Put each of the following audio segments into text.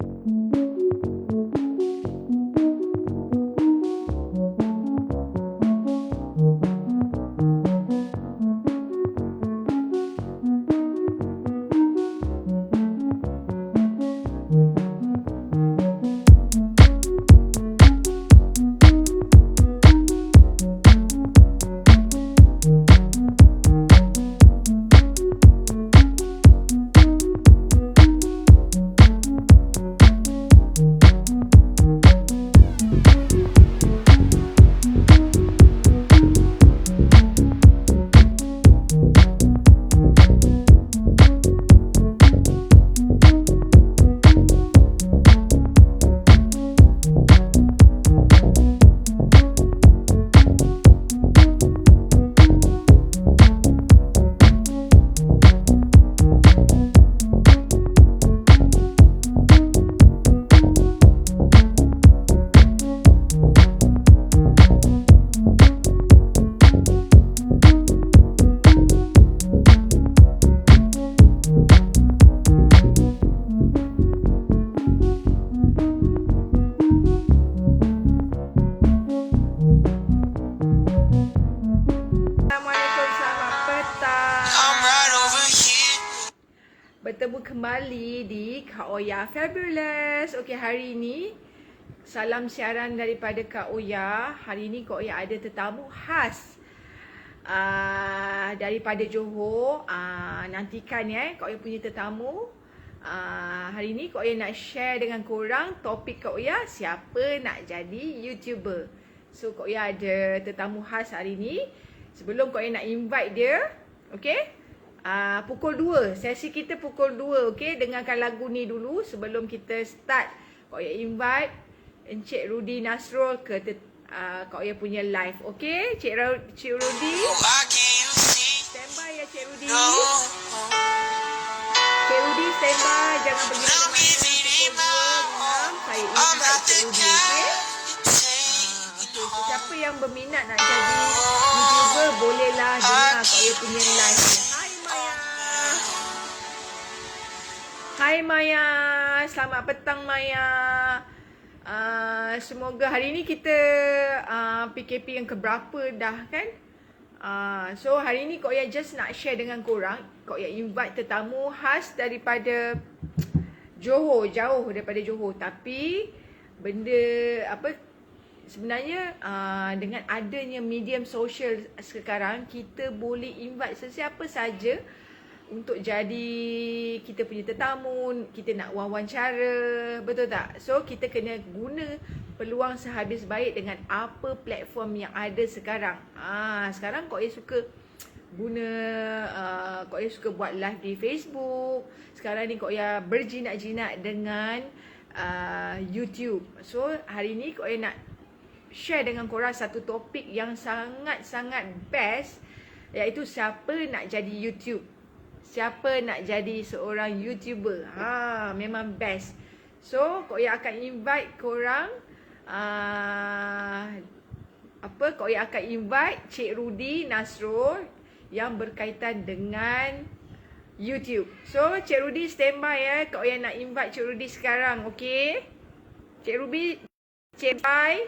Assalamualaikum, selamat petang. Bertemu kembali di Kak Oya Fabulous. Okey, hari ini salam siaran daripada Kak Oya. Hari ini Kak Oya ada tetamu khas daripada Johor. Nantikan Kak Oya punya tetamu. Hari ini Kak Oya nak share dengan korang topik Kak Oya, siapa nak jadi YouTuber. So Kak Oya ada tetamu khas hari ini. Sebelum Kak Oya nak invite dia, okey? Pukul 2, sesi kita pukul 2, okey? Dengarkan lagu ni dulu sebelum kita start. Kak Oya invite Encik Rudy Nasrul ke Kak Oya punya live, okey? Cik Rudy, standby ya Cik Rudy. Cik Rudy standby, jangan pergi mana-mana. Pukul 2 malam saya invite Cik Rudy, okey? So, siapa yang berminat nak jadi YouTuber, bolehlah dengar Kak Oya punya live ni. Hai Maya, selamat petang Maya. Semoga hari ni kita PKP yang keberapa dah kan? So hari ni Kak Oya just nak share dengan korang. Kak Oya invite tetamu khas daripada Johor, jauh daripada Johor. Tapi benda apa, sebenarnya dengan adanya medium sosial sekarang, kita boleh invite sesiapa saja untuk jadi kita punya tetamu, kita nak wawancara, betul tak? So kita kena guna peluang sehabis baik dengan apa platform yang ada sekarang. Sekarang Kak Oya suka guna, Kak Oya suka buat live di Facebook. Sekarang ni Kak Oya berjinak-jinak dengan YouTube. So hari ni Kak Oya nak share dengan korang satu topik yang sangat-sangat best, iaitu siapa nak jadi YouTube. Siapa nak jadi seorang YouTuber. Memang best. So, Kak Oya akan invite korang. Kak Oya akan invite Cik Rudy Nasrul yang berkaitan dengan YouTube. So, Cik Rudy standby ya. Kak Oya nak invite Cik Rudy sekarang, okey? Cik Rudy standby.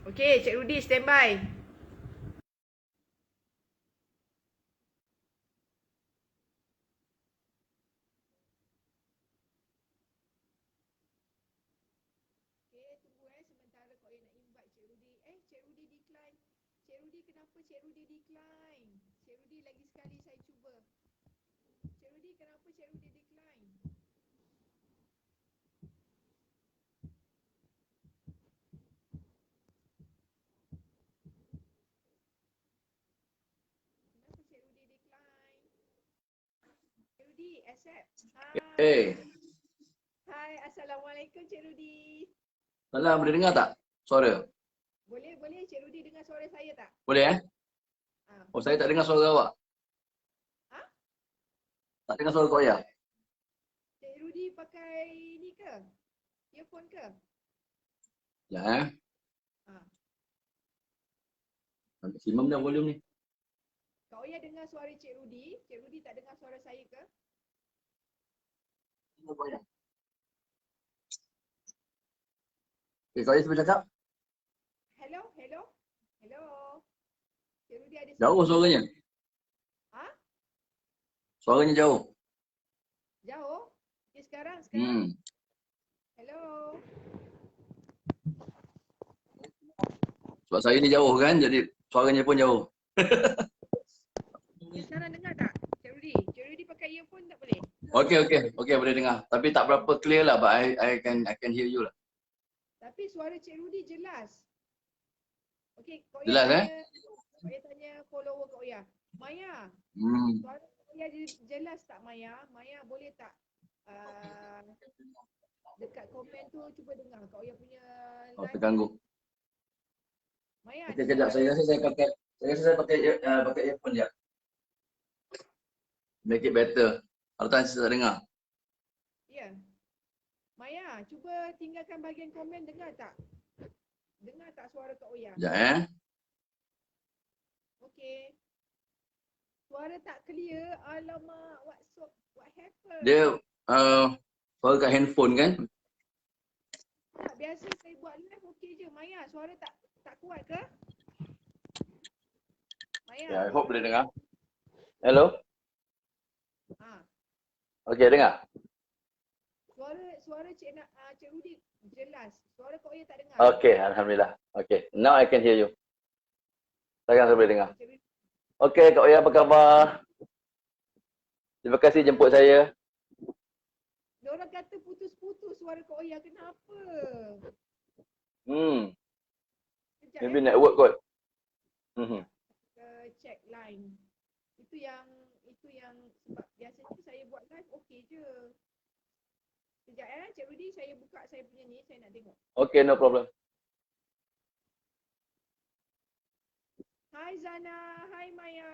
Okey, Cik Rudy standby. Sementara Kak Oya nak invite Cik Rudy. Cik Rudy decline. Cik Rudy, kenapa Cik Rudy decline? Cik Rudy, lagi sekali saya cuba. Cik Rudy, kenapa Cik Rudy decline? Kenapa Cik Rudy decline? Cik Rudy, accept. Hai. Hai, Assalamualaikum Cik Rudy. Salam, boleh dengar tak suara? Boleh Cik Rudy dengar suara saya tak? Boleh Oh, saya tak dengar suara awak. Tak dengar suara Kak Oya. Cik Rudy pakai ni ke? Earphone ke? Ya Maksimum dah volume ni. Kak Oya dengar suara Cik Rudy tak dengar suara saya ke? Okay, Kak Oya cuba cakap. Hello, hello. Hello. Cik Rudy ada Jauh sinyal? suaranya. Ha? Suaranya jauh. Jauh? Okay, sekarang. Hello. Sebab saya ni jauh kan, jadi suaranya pun jauh. Okay, sekarang dengar tak? Cik Rudy. Cik Rudy pakai earphone tak boleh? Okay, boleh dengar. Tapi tak berapa clear lah, but I can hear you lah. Tapi suara Cik Rudy jelas. Okay, Kak Oya Jelas, tanya follower Kak Oya. Maya, Hmm. suara Kak Oya jelas tak Maya? Maya boleh tak dekat komen tu cuba dengar Kak Oya punya Oh, live. terganggu. Maya, Okay, kejap. Saya rasa saya pakai earphone je. Make it better. Kalau tak, saya tak dengar. Ya. Maya, cuba tinggalkan bahagian komen, dengar tak? Dengar tak suara Kak Oya? Sekejap Okey. Suara tak clear. Alamak, what happened? Dia suara kat handphone kan? Tak, biasa saya buat live okey je. Maya, suara tak kuat ke? Maya. Ya, I hope boleh dengar. Hello? Ha. Okay, dengar? Suara Cik Rudy jelas. Suara Kak Oya tak dengar. Okay, Alhamdulillah. Okay, now I can hear you. Sekarang saya boleh dengar. Cik Rudy. Okay, Kak Oya apa khabar? Terima kasih jemput saya. Diorang kata putus-putus suara Kak Oya. Kenapa? Sekejap Maybe network kot. Check line. Itu yang sebab biasanya saya buat live okey je. Sekejap Cik Rudy, saya buka saya punya ni, saya nak tengok. Okay, no problem. Hai Zana, hai Maya.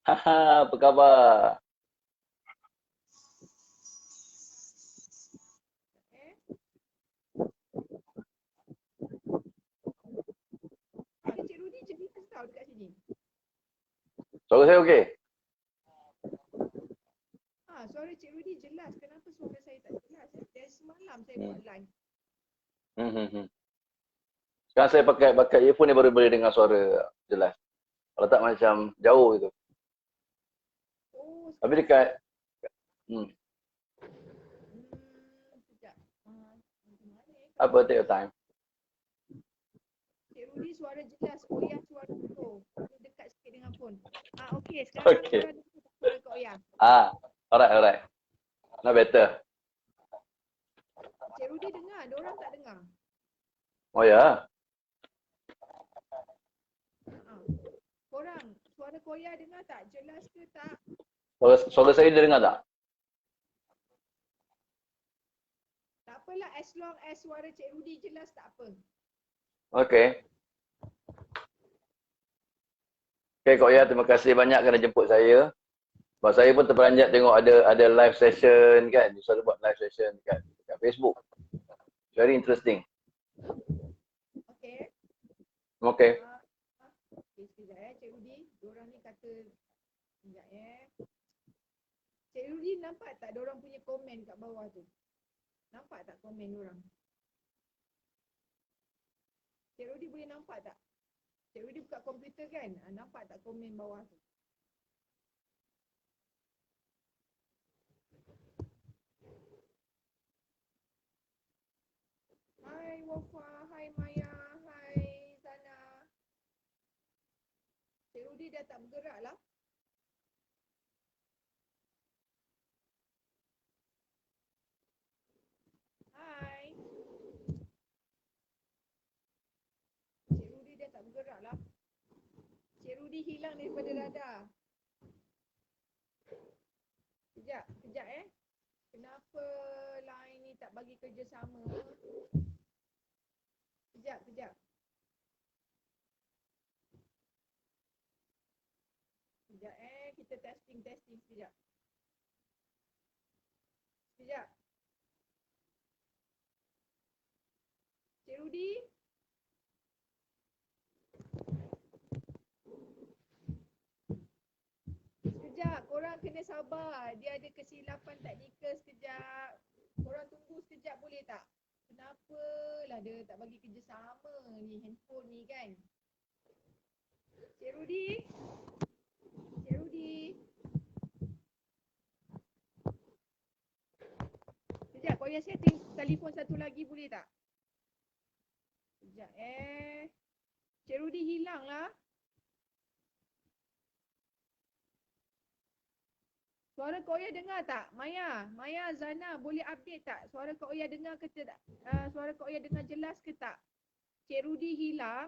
Haha, apa khabar? Cik Rudy cerita tau dekat sini. Suara saya okey? Suara Cik Rudy jelas. Kenapa suara saya tak jelas? Dari semalam saya buat live. Sekarang saya pakai earphone ni baru boleh dengar suara jelas. Kalau tak macam jauh gitu. Oh, Tapi dekat sekejap. apa, take your time. Cik Rudy suara jelas. Oya suara tu. Dekat sikit dengan phone. Okey. Sekarang korang dengar suara Kak Oya. Alright. Now better. Cik Rudy dengar. Diorang tak dengar. Oh ya? Korang, suara Kak Oya dengar tak? Jelas ke tak? Suara saya dia dengar tak? Tak apalah, as long as suara Cik Rudy jelas tak apa. Okay. Okay, Kak Oya, terima kasih banyak kerana jemput saya. Sebab saya pun terperanjat tengok ada live session kan. You selalu buat live session dekat Facebook. Very interesting. Okay. Okay. Sekejap Cik Rudy. Diorang ni kata, sekejap Cik Rudy nampak tak diorang punya komen kat bawah tu? Nampak tak komen diorang? Cik Rudy boleh nampak tak? Cik Rudy buka komputer kan? Nampak tak komen bawah tu? Hai Wafa, hai Maya, hai Zana. Cik Rudy dah tak bergerak lah. Hai. Cik Rudy dah tak bergerak lah. Cik Rudy hilang daripada radar. Kejap. Kenapa line ni tak bagi kerjasama? Kejap. Sekejap, kita testing sekejap. Cik Rudy? Sekejap, korang kena sabar. Dia ada kesilapan teknikal sekejap. Korang tunggu sekejap boleh tak? Kenapa lah dia tak bagi kerjasama ni handphone ni kan? Cik Rudi? Cik Rudi? Sekejap, Koya setting telefon satu lagi boleh tak? Sekejap Cik Rudi hilang lah. Suara Kak Oya dengar tak? Maya, Zana boleh update tak? Suara Kak Oya dengar ke tak? Suara Kak Oya dengar jelas ke tak? Cik Rudi hilang.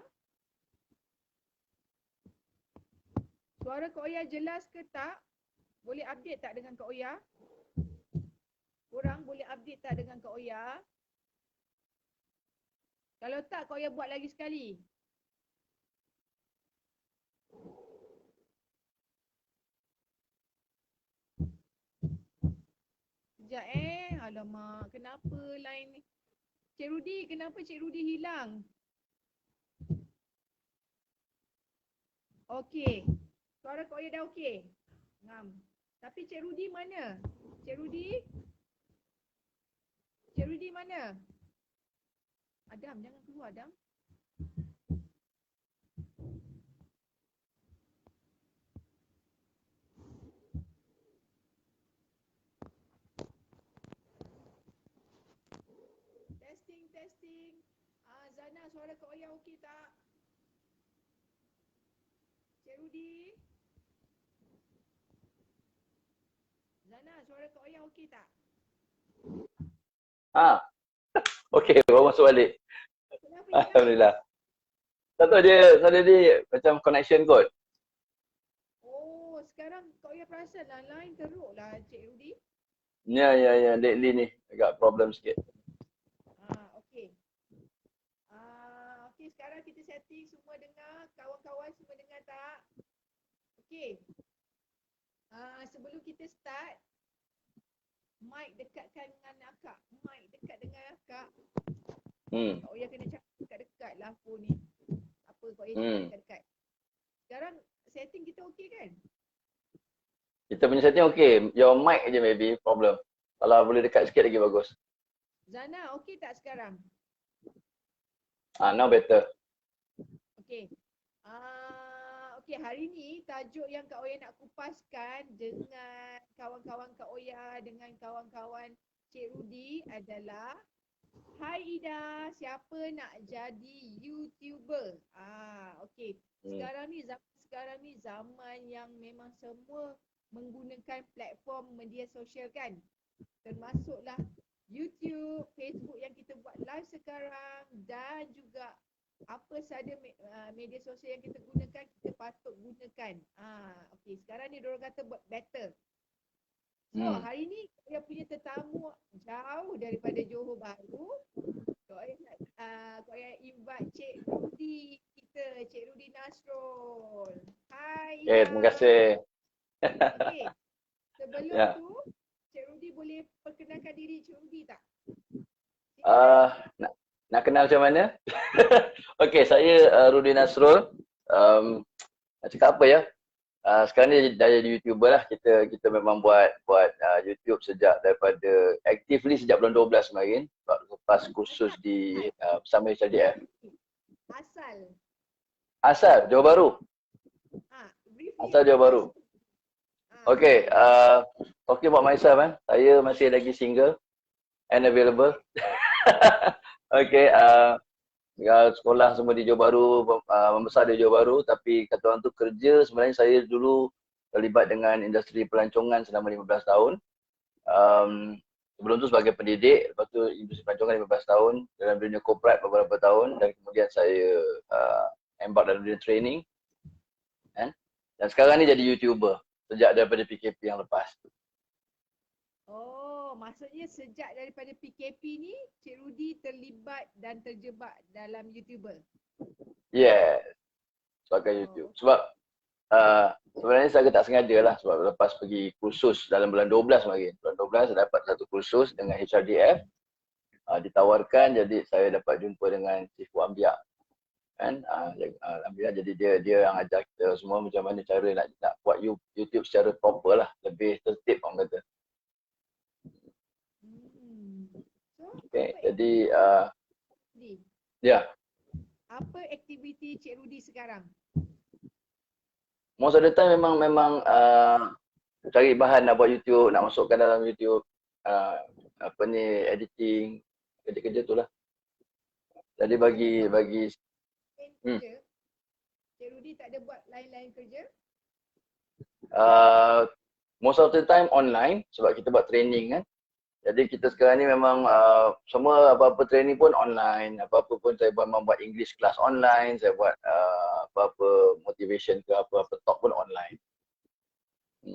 Suara Kak Oya jelas ke tak? Boleh update tak dengan Kak Oya? Korang boleh update tak dengan Kak Oya? Kalau tak, Kak Oya buat lagi sekali. Sekejap alamak, kenapa line ni? Cik Rudi, kenapa Cik Rudi hilang? Okey. Suara Kak Oya dah okey? Ngam. Tapi Cik Rudi mana? Cik Rudi? Cik Rudi mana? Adam, jangan keluar Adam. Testing. Zana, suara Kak Oya okey tak? Cik Rudi? Zana, suara Kak Oya okey tak? Okey, baru masuk balik. Kenapa hilang? Alhamdulillah. Tak tahu dia macam connection kot. Oh, sekarang Kak Oya perasan lah line teruk lah Cik Rudi. Ya. Lately ni agak problem sikit. Okey. Okey, sekarang kita setting semua dengar. Kawan-kawan semua dengar tak? Okey. Sebelum kita start, mic dekatkan dengan akak. Mic dekat dengan akak. Kak Oya kena cakap dekat-dekat lah phone ni. Apa Kak Oya cakap dekat-dekat. Sekarang setting kita okey kan? Kita punya setting okey. Your mic je maybe problem. Kalau boleh dekat sikit lagi bagus. Zana, okey tak sekarang? Now better. Okey. Okey, hari ni tajuk yang Kak Oya nak kupaskan dengan kawan-kawan Kak Oya, dengan kawan-kawan Cik Rudi adalah Hai Ida, siapa nak jadi YouTuber? Okey. Sekarang ni zaman yang memang semua menggunakan platform media sosial kan? Termasuklah YouTube, Facebook yang kita buat live sekarang dan juga apa sahaja media sosial yang kita gunakan, kita patut gunakan. Okey, sekarang ni diorang kata buat better. So, hari ni kita punya tetamu jauh daripada Johor Bahru. Kau invite Cik Rudi kita, Cik Rudi Nasrul. Hai. Okay, terima kasih. Okey. Sebelum tu, Cik Rudi boleh perkenalkan diri Cik Rudi tak? Nak kenal macam mana? Okey, saya Rudi Nasrul. Nak cakap apa ya? Sekarang ni dah jadi YouTuber lah. Kita memang buat YouTube actively sejak bulan 12 kemarin. Lepas kursus bersama HRDF. Asal Johor Bahru. Asal Johor Bahru. Okay, talking about myself saya masih lagi single and available. Okay, sekolah semua di Johor Bahru, membesar di Johor Bahru, tapi kata orang tu kerja, sebenarnya saya dulu terlibat dengan industri pelancongan selama 15 tahun. Sebelum tu sebagai pendidik, lepas tu industri pelancongan 15 tahun, dalam dunia korporat beberapa tahun, dan kemudian saya embark dalam dunia training. Dan sekarang ni jadi YouTuber sejak daripada PKP yang lepas. Oh, maksudnya sejak daripada PKP ni, Cik Rudi terlibat dan terjebak dalam YouTuber? Yes, sebagai YouTube. Sebab sebenarnya saya tak sengaja lah, sebab lepas pergi kursus dalam bulan 12 kemarin. Bulan 12 saya dapat satu kursus dengan HRDF. Ditawarkan, jadi saya dapat jumpa dengan Chief Wambiak. kan. Alhamdulillah, jadi dia yang ajar kita semua macam mana cara nak buat YouTube secara proper lah, lebih tertib orang kata. So, Okay, apa jadi aktiviti? ya, Apa aktiviti Cik Rudy sekarang? most of the time memang cari bahan nak buat YouTube, nak masukkan dalam YouTube, apa ni, editing, kerja-kerja tu lah. Jadi bagi Kerja, Cik Rudy tak ada buat lain-lain kerja? most of the time online sebab kita buat training kan. Jadi kita sekarang ni memang semua apa-apa training pun online, apa-apa pun saya memang buat English class online, saya buat apa-apa motivation ke apa-apa talk pun online.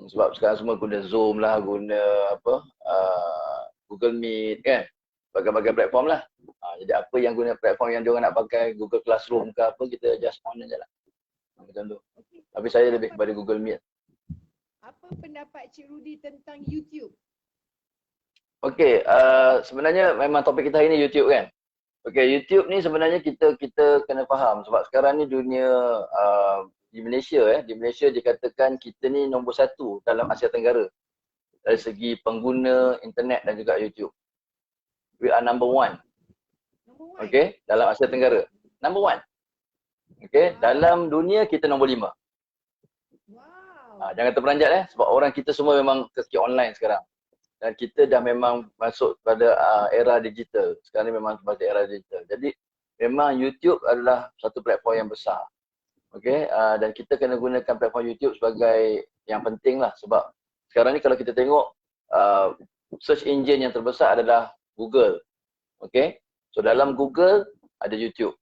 Sebab sekarang semua guna Zoom lah, guna apa Google Meet kan, bagai-bagai platform lah. Jadi apa yang guna platform yang diorang nak pakai, Google Classroom ke apa, kita just on je lah. Macam tu. Okay. Tapi saya lebih kepada Google Meet. Apa pendapat Cik Rudy tentang YouTube? Okay, sebenarnya memang topik kita hari ni YouTube kan. Okay, YouTube ni sebenarnya kita kena faham sebab sekarang ni dunia di Malaysia di Malaysia dikatakan kita ni nombor 1 dalam Asia Tenggara dari segi pengguna internet dan juga YouTube. We are number 1. Okay, dalam Asia Tenggara. Number 1. Okay, dalam dunia kita nombor 5. Wow. Jangan terperanjat sebab orang kita semua memang kaki online sekarang. Dan kita dah memang masuk pada era digital. Sekarang ni memang pada era digital. Jadi memang YouTube adalah satu platform yang besar. Okay, dan kita kena gunakan platform YouTube sebagai yang penting lah sebab sekarang ni kalau kita tengok search engine yang terbesar adalah Google. Okay, so dalam Google ada YouTube.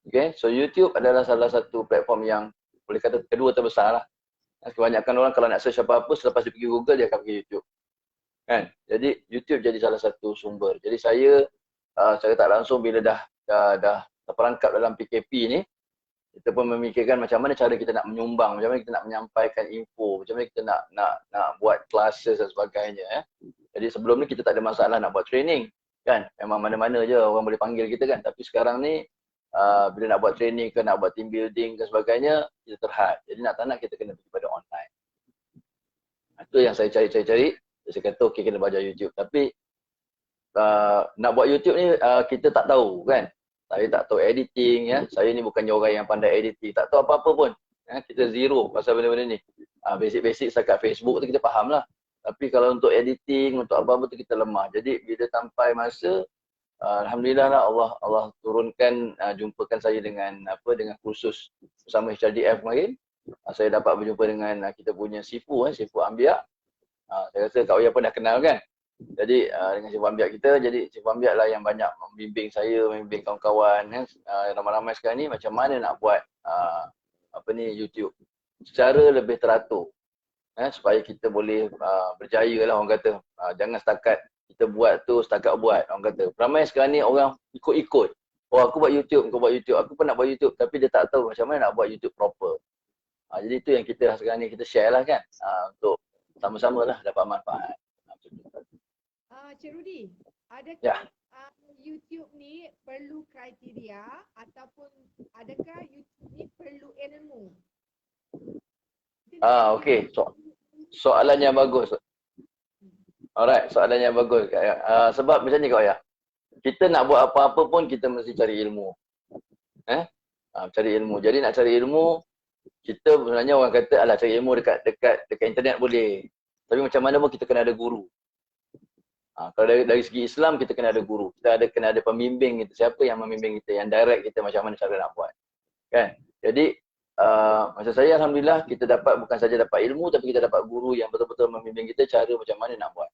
Okay, so YouTube adalah salah satu platform yang boleh kata kedua terbesar lah. Kebanyakan orang kalau nak search apa-apa selepas dia pergi Google dia akan pergi YouTube. Kan? Jadi YouTube jadi salah satu sumber. Jadi saya secara tak langsung bila dah terperangkap dalam PKP ni, kita pun memikirkan macam mana cara kita nak menyumbang, macam mana kita nak menyampaikan info, macam mana kita nak buat classes dan sebagainya. Jadi sebelum ni kita tak ada masalah nak buat training kan. Memang mana-mana je orang boleh panggil kita kan. Tapi sekarang ni bila nak buat training ke nak buat team building dan sebagainya, kita terhad. Jadi nak tak nak kita kena pergi pada online. Itu yang saya cari. Saya kata okey kena belajar YouTube. Tapi nak buat YouTube ni kita tak tahu kan. Saya tak tahu editing ya. Saya ni bukannya orang yang pandai editing. Tak tahu apa-apa pun. Kita zero pasal benda-benda ni. Basic-basic setakat Facebook tu kita faham lah. Tapi kalau untuk editing, untuk apa-apa tu kita lemah. Jadi bila sampai masa alhamdulillah lah Allah turunkan jumpakan saya dengan kursus bersama HRDF kemarin. Saya dapat berjumpa dengan kita punya Sifu Ambiak. Saya rasa Kak Oya pun dah kenal kan. Jadi dengan Sifu Ambiak kita, jadi Sifu Ambiak lah yang banyak membimbing saya, membimbing kawan-kawan ramai-ramai sekarang ni macam mana nak buat YouTube secara lebih teratur. Supaya kita boleh berjaya lah orang kata. Jangan setakat kita buat tu setakat buat orang kata. Ramai sekarang ni orang ikut-ikut. Oh aku buat YouTube, kau buat YouTube. Aku pun nak buat YouTube tapi dia tak tahu macam mana nak buat YouTube proper. Jadi itu yang kita sekarang ni kita share lah kan. Untuk sama-sama lah dapat manfaat. Cik Rudy, adakah YouTube ni perlu kriteria ataupun adakah YouTube ni perlu ilmu? Okey. Soalan yang bagus. Alright, soalan yang bagus. Sebab macam ni Kak Oya. Kita nak buat apa-apa pun kita mesti cari ilmu. Cari ilmu. Jadi nak cari ilmu, kita sebenarnya orang kata alah cari ilmu dekat internet boleh. Tapi macam mana pun kita kena ada guru. Kalau dari segi Islam kita kena ada guru. Kita kena ada pembimbing kita. Siapa yang membimbing kita, yang direct kita macam mana cara nak buat. Kan? Jadi macam saya alhamdulillah kita bukan saja dapat ilmu tapi kita dapat guru yang betul-betul membimbing kita cara macam mana nak buat.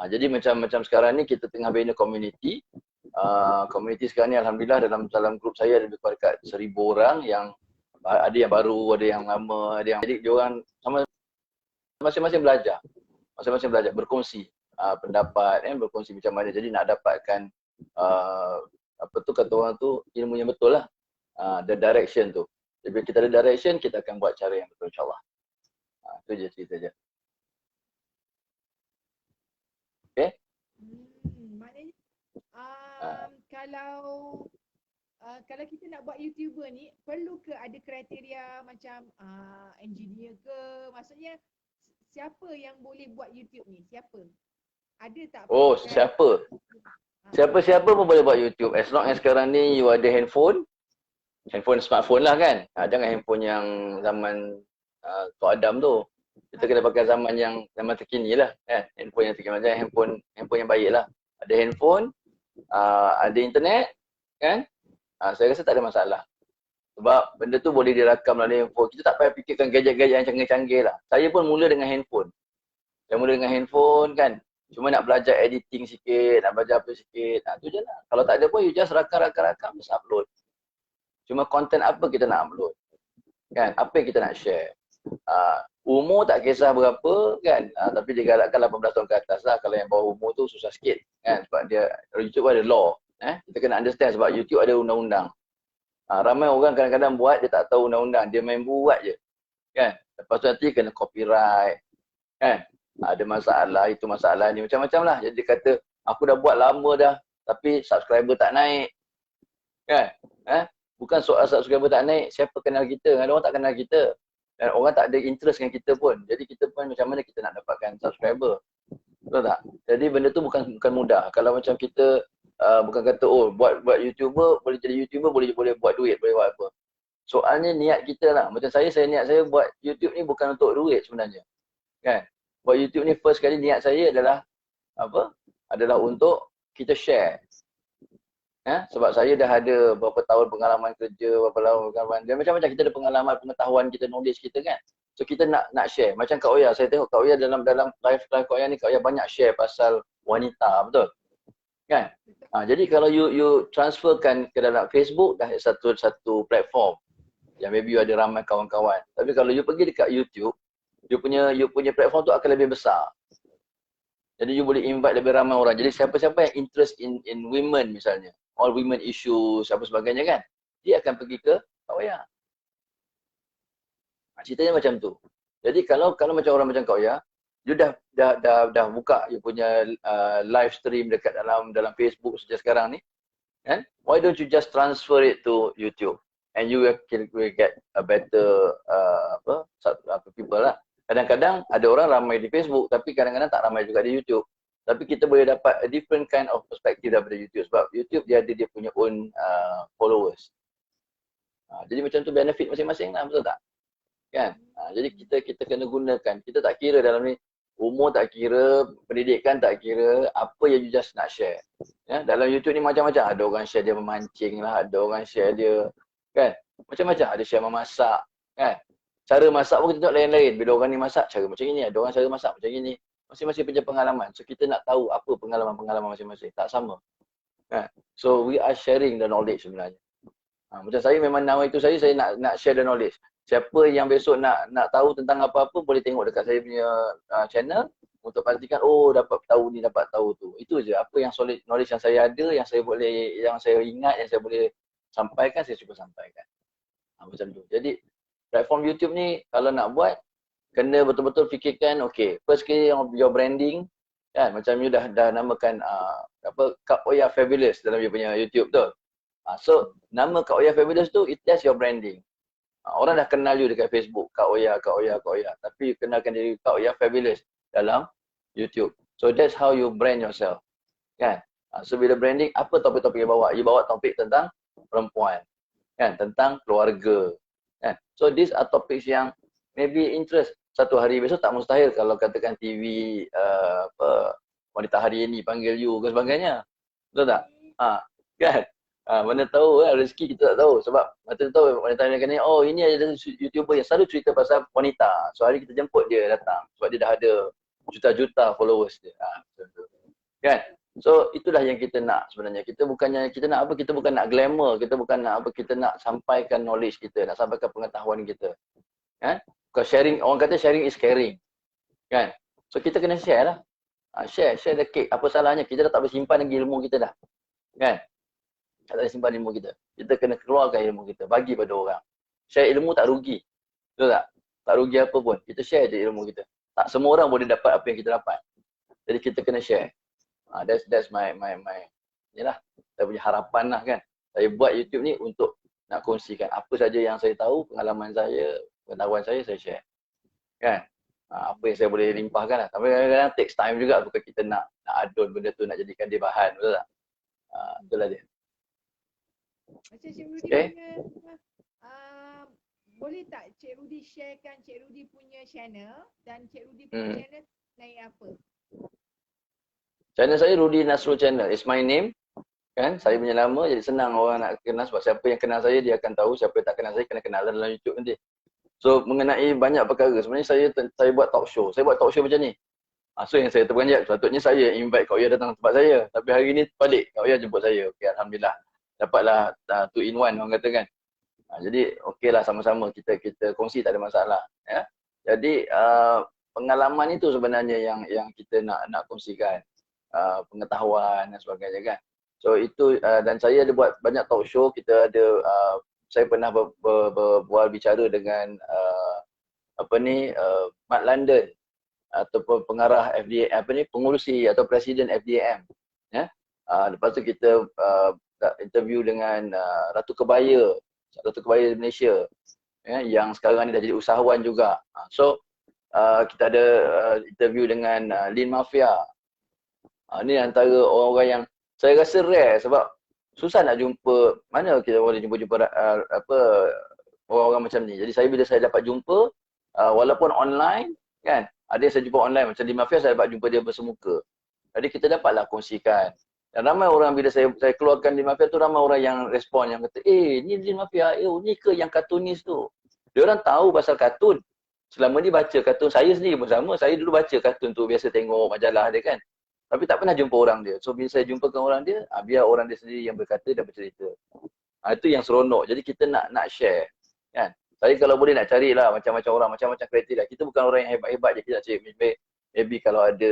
Jadi macam sekarang ni kita tengah bina community. Community sekarang ni alhamdulillah dalam grup saya ada lebih kurang dekat 1,000 orang yang ada yang baru, ada yang lama, ada yang jadi diorang sama masing-masing belajar. Masing-masing belajar berkongsi pendapat berkongsi macam mana. Jadi nak dapatkan kata orang tu ilmu yang betul lah. The direction tu. Jadi bila kita ada direction, kita akan buat cara yang betul insyaAllah. Itu je cerita je. Okay? Maknanya kalau kalau kita nak buat YouTuber ni, perlu ke ada kriteria macam engineer ke? Maksudnya siapa yang boleh buat YouTube ni? Siapa? Ada tak Oh, patokan? siapa? Siapa-siapa pun boleh buat YouTube. As long as sekarang ni you ada handphone, smartphone lah kan. Jangan handphone yang zaman Tok Adam tu. Kita kena pakai zaman terkini lah kan. Handphone yang terkini, macam handphone yang baik lah. Ada handphone, ada internet kan. Saya rasa tak ada masalah. Sebab benda tu boleh dirakam melalui handphone. Kita tak payah fikirkan gadget-gadget yang canggih-canggih lah. Saya pun mula dengan handphone. Saya mula dengan handphone kan. Cuma nak belajar editing sikit, nak belajar apa sikit. Tu je lah. Kalau tak ada pun, you just rakam, just upload. Cuma konten apa kita nak upload. Kan? Apa yang kita nak share. Umur tak kisah berapa kan. Tapi dia galakkan 18 tahun ke atas lah. Kalau yang bawah umur tu susah sikit. Kan? Sebab dia, YouTube ada law. Kita kena understand sebab YouTube ada undang-undang. Ramai orang kadang-kadang buat, dia tak tahu undang-undang. Dia main buat je. Kan? Lepas tu nanti kena copyright. Kan? Ada masalah, itu masalah ni, macam-macam lah. Jadi dia kata, aku dah buat lama dah, tapi subscriber tak naik. Kan? Bukan soal subscriber tak naik, siapa kenal kita? Ada orang tak kenal kita. Dan orang tak ada interest dengan kita pun. Jadi kita pun macam mana kita nak dapatkan subscriber. Betul tak? Jadi benda tu bukan mudah. Kalau macam kita, bukan kata, buat YouTuber, boleh jadi YouTuber, boleh buat duit, boleh buat apa. Soalnya niat kita lah. Macam saya niat saya buat YouTube ni bukan untuk duit sebenarnya. Kan? Buat YouTube ni first kali niat saya adalah adalah untuk kita share. Sebab saya dah ada berapa tahun pengalaman kerja, berapa tahun pengalaman, dan macam-macam kita ada pengalaman, pengetahuan kita, knowledge kita kan. So kita nak share. Macam Kak Oya, saya tengok Kak Oya dalam live Kak Oya ni, Kak Oya banyak share pasal wanita, betul? Kan? Jadi kalau you transferkan ke dalam Facebook, dah satu platform yang maybe you ada ramai kawan-kawan. Tapi kalau you pergi dekat YouTube, you punya platform tu akan lebih besar. Jadi you boleh invite lebih ramai orang. Jadi siapa-siapa yang interest in women misalnya, all women issues, apa sebagainya kan, dia akan pergi ke Kak Oya. Ceritanya macam tu. Jadi kalau macam orang macam Kak Oya, you dah buka you punya live stream dekat dalam Facebook sejak sekarang ni, kan? Why don't you just transfer it to YouTube and you will get a better people lah. Kadang-kadang ada orang ramai di Facebook tapi kadang-kadang tak ramai juga di YouTube. Tapi kita boleh dapat a different kind of perspective daripada YouTube sebab YouTube dia ada dia punya own followers. Jadi macam tu benefit masing-masing lah, betul tak? Kan? Jadi kita kena gunakan. Kita tak kira dalam ni umur, tak kira pendidikan, tak kira apa yang you just nak share. Ya, dalam YouTube ni macam-macam. Ada orang share dia memancing lah, ada orang share dia kan? Macam-macam. Ada share memasak kan? Cara masak pun kita tengok lain-lain. Bila orang ni masak, cara macam ini. Ada orang cara masak macam ini. Masing-masing punya pengalaman. So, kita nak tahu apa pengalaman-pengalaman masing-masing. Tak sama. Kan? So, we are sharing the knowledge sebenarnya. Macam saya memang nama itu saya nak share the knowledge. Siapa yang besok nak tahu tentang apa-apa, boleh tengok dekat saya punya channel untuk pastikan, dapat tahu ni, dapat tahu tu. Itu je. Apa yang solid knowledge yang saya ada, yang saya ingat, yang saya boleh sampaikan, saya cuba sampaikan. Macam tu. Jadi, platform YouTube ni kalau nak buat, kena betul-betul fikirkan, first kali your branding, kan, macam you dah namakan Kak Oya Fabulous dalam you punya YouTube tu. So, nama Kak Oya Fabulous tu, that's your branding. Orang dah kenal you dekat Facebook, Kak Oya. Tapi you kenalkan diri Kak Oya Fabulous dalam YouTube. So, that's how you brand yourself. Kan? So, bila branding, apa topik-topik you bawa? You bawa topik tentang perempuan. Kan? Tentang keluarga. Kan? So these are topics yang maybe interest. Satu hari besok tak mustahil kalau katakan TV wanita hari ini panggil you ke sebagainya. Betul tak? Kan? Mana tahu rezeki kita tak tahu sebab mana tahu wanita hari ini ini ada YouTuber yang selalu cerita pasal wanita. So hari kita jemput dia datang sebab dia dah ada juta-juta followers dia. Kan? So itulah yang kita nak sebenarnya. Kita bukan nak glamour, kita bukan nak kita nak sampaikan knowledge kita, nak sampaikan pengetahuan kita. Kan? Because sharing, orang kata sharing is caring. Kan? So kita kena share lah. Share the cake. Apa salahnya? Kita dah tak boleh simpan lagi ilmu kita dah. Kan? Tak boleh simpan ilmu kita. Kita kena keluarkan ilmu kita, bagi pada orang. Share ilmu tak rugi. Betul tak? Tak rugi apa pun. Kita share je ilmu kita. Tak semua orang boleh dapat apa yang kita dapat. Jadi kita kena share. That's my yalah, kita punya harapan lah kan. Saya buat YouTube ni untuk nak kongsikan apa saja yang saya tahu, pengalaman saya, pengetahuan saya share. Kan? Apa yang saya boleh limpahkan lah. Tapi kadang-kadang takes time juga bukan kita nak adun benda tu, nak jadikan dia bahan, betul tak? Itulah dia. Macam Cik Rudy Okay. punya, boleh tak Cik Rudy sharekan Cik Rudy punya channel dan Cik Rudy punya channel naik apa? Channel saya Rudy Nasrul Channel. It's my name. Kan? Saya punya nama, jadi senang orang nak kenal sebab siapa yang kenal saya, dia akan tahu. Siapa yang tak kenal saya, kena kenal dalam YouTube nanti. So, mengenai banyak perkara. Sebenarnya saya buat talk show. Saya buat talk show macam ni. So, yang saya terperanjat, sepatutnya saya invite Kak Oya datang tempat saya. Tapi hari ni balik, Kak Oya jemput saya. Okay, Alhamdulillah. Dapatlah 2 in 1 orang kata kan. Jadi, okey lah sama-sama kita kongsi, tak ada masalah. Ya? Jadi, pengalaman itu sebenarnya yang kita nak kongsikan. Pengetahuan dan sebagainya kan. So itu dan saya ada buat banyak talk show. Kita ada saya pernah berbual bicara dengan Matt London ataupun pengarah FDA pengurusi atau presiden FDAM ya. Lepas tu kita interview dengan Ratu Kebaya Malaysia ya, yang sekarang ni dah jadi usahawan juga. So kita ada interview dengan Lin Mafia. Ni antara orang-orang yang saya rasa rare sebab susah nak jumpa, mana kita boleh jumpa orang-orang macam ni. Jadi bila saya dapat jumpa, walaupun online kan, ada yang saya jumpa online macam di Mafia, saya dapat jumpa dia bersemuka. Jadi kita dapatlah kongsikan. Dan ramai orang bila saya keluarkan di Mafia tu, ramai orang yang respon, yang kata, ni di Mafia, ni ke yang kartunis tu. Dia orang tahu pasal kartun. Selama ni baca kartun, saya sendiri pun sama, saya dulu baca kartun tu, biasa tengok majalah dia kan. Tapi tak pernah jumpa orang dia. So bila saya jumpakan orang dia, biar orang dia sendiri yang berkata dan bercerita. Itu yang seronok. Jadi kita nak share. Kan? Saya kalau boleh nak carilah macam-macam orang, macam-macam kriteria. Kita bukan orang yang hebat-hebat je. Kita nak cari maybe kalau ada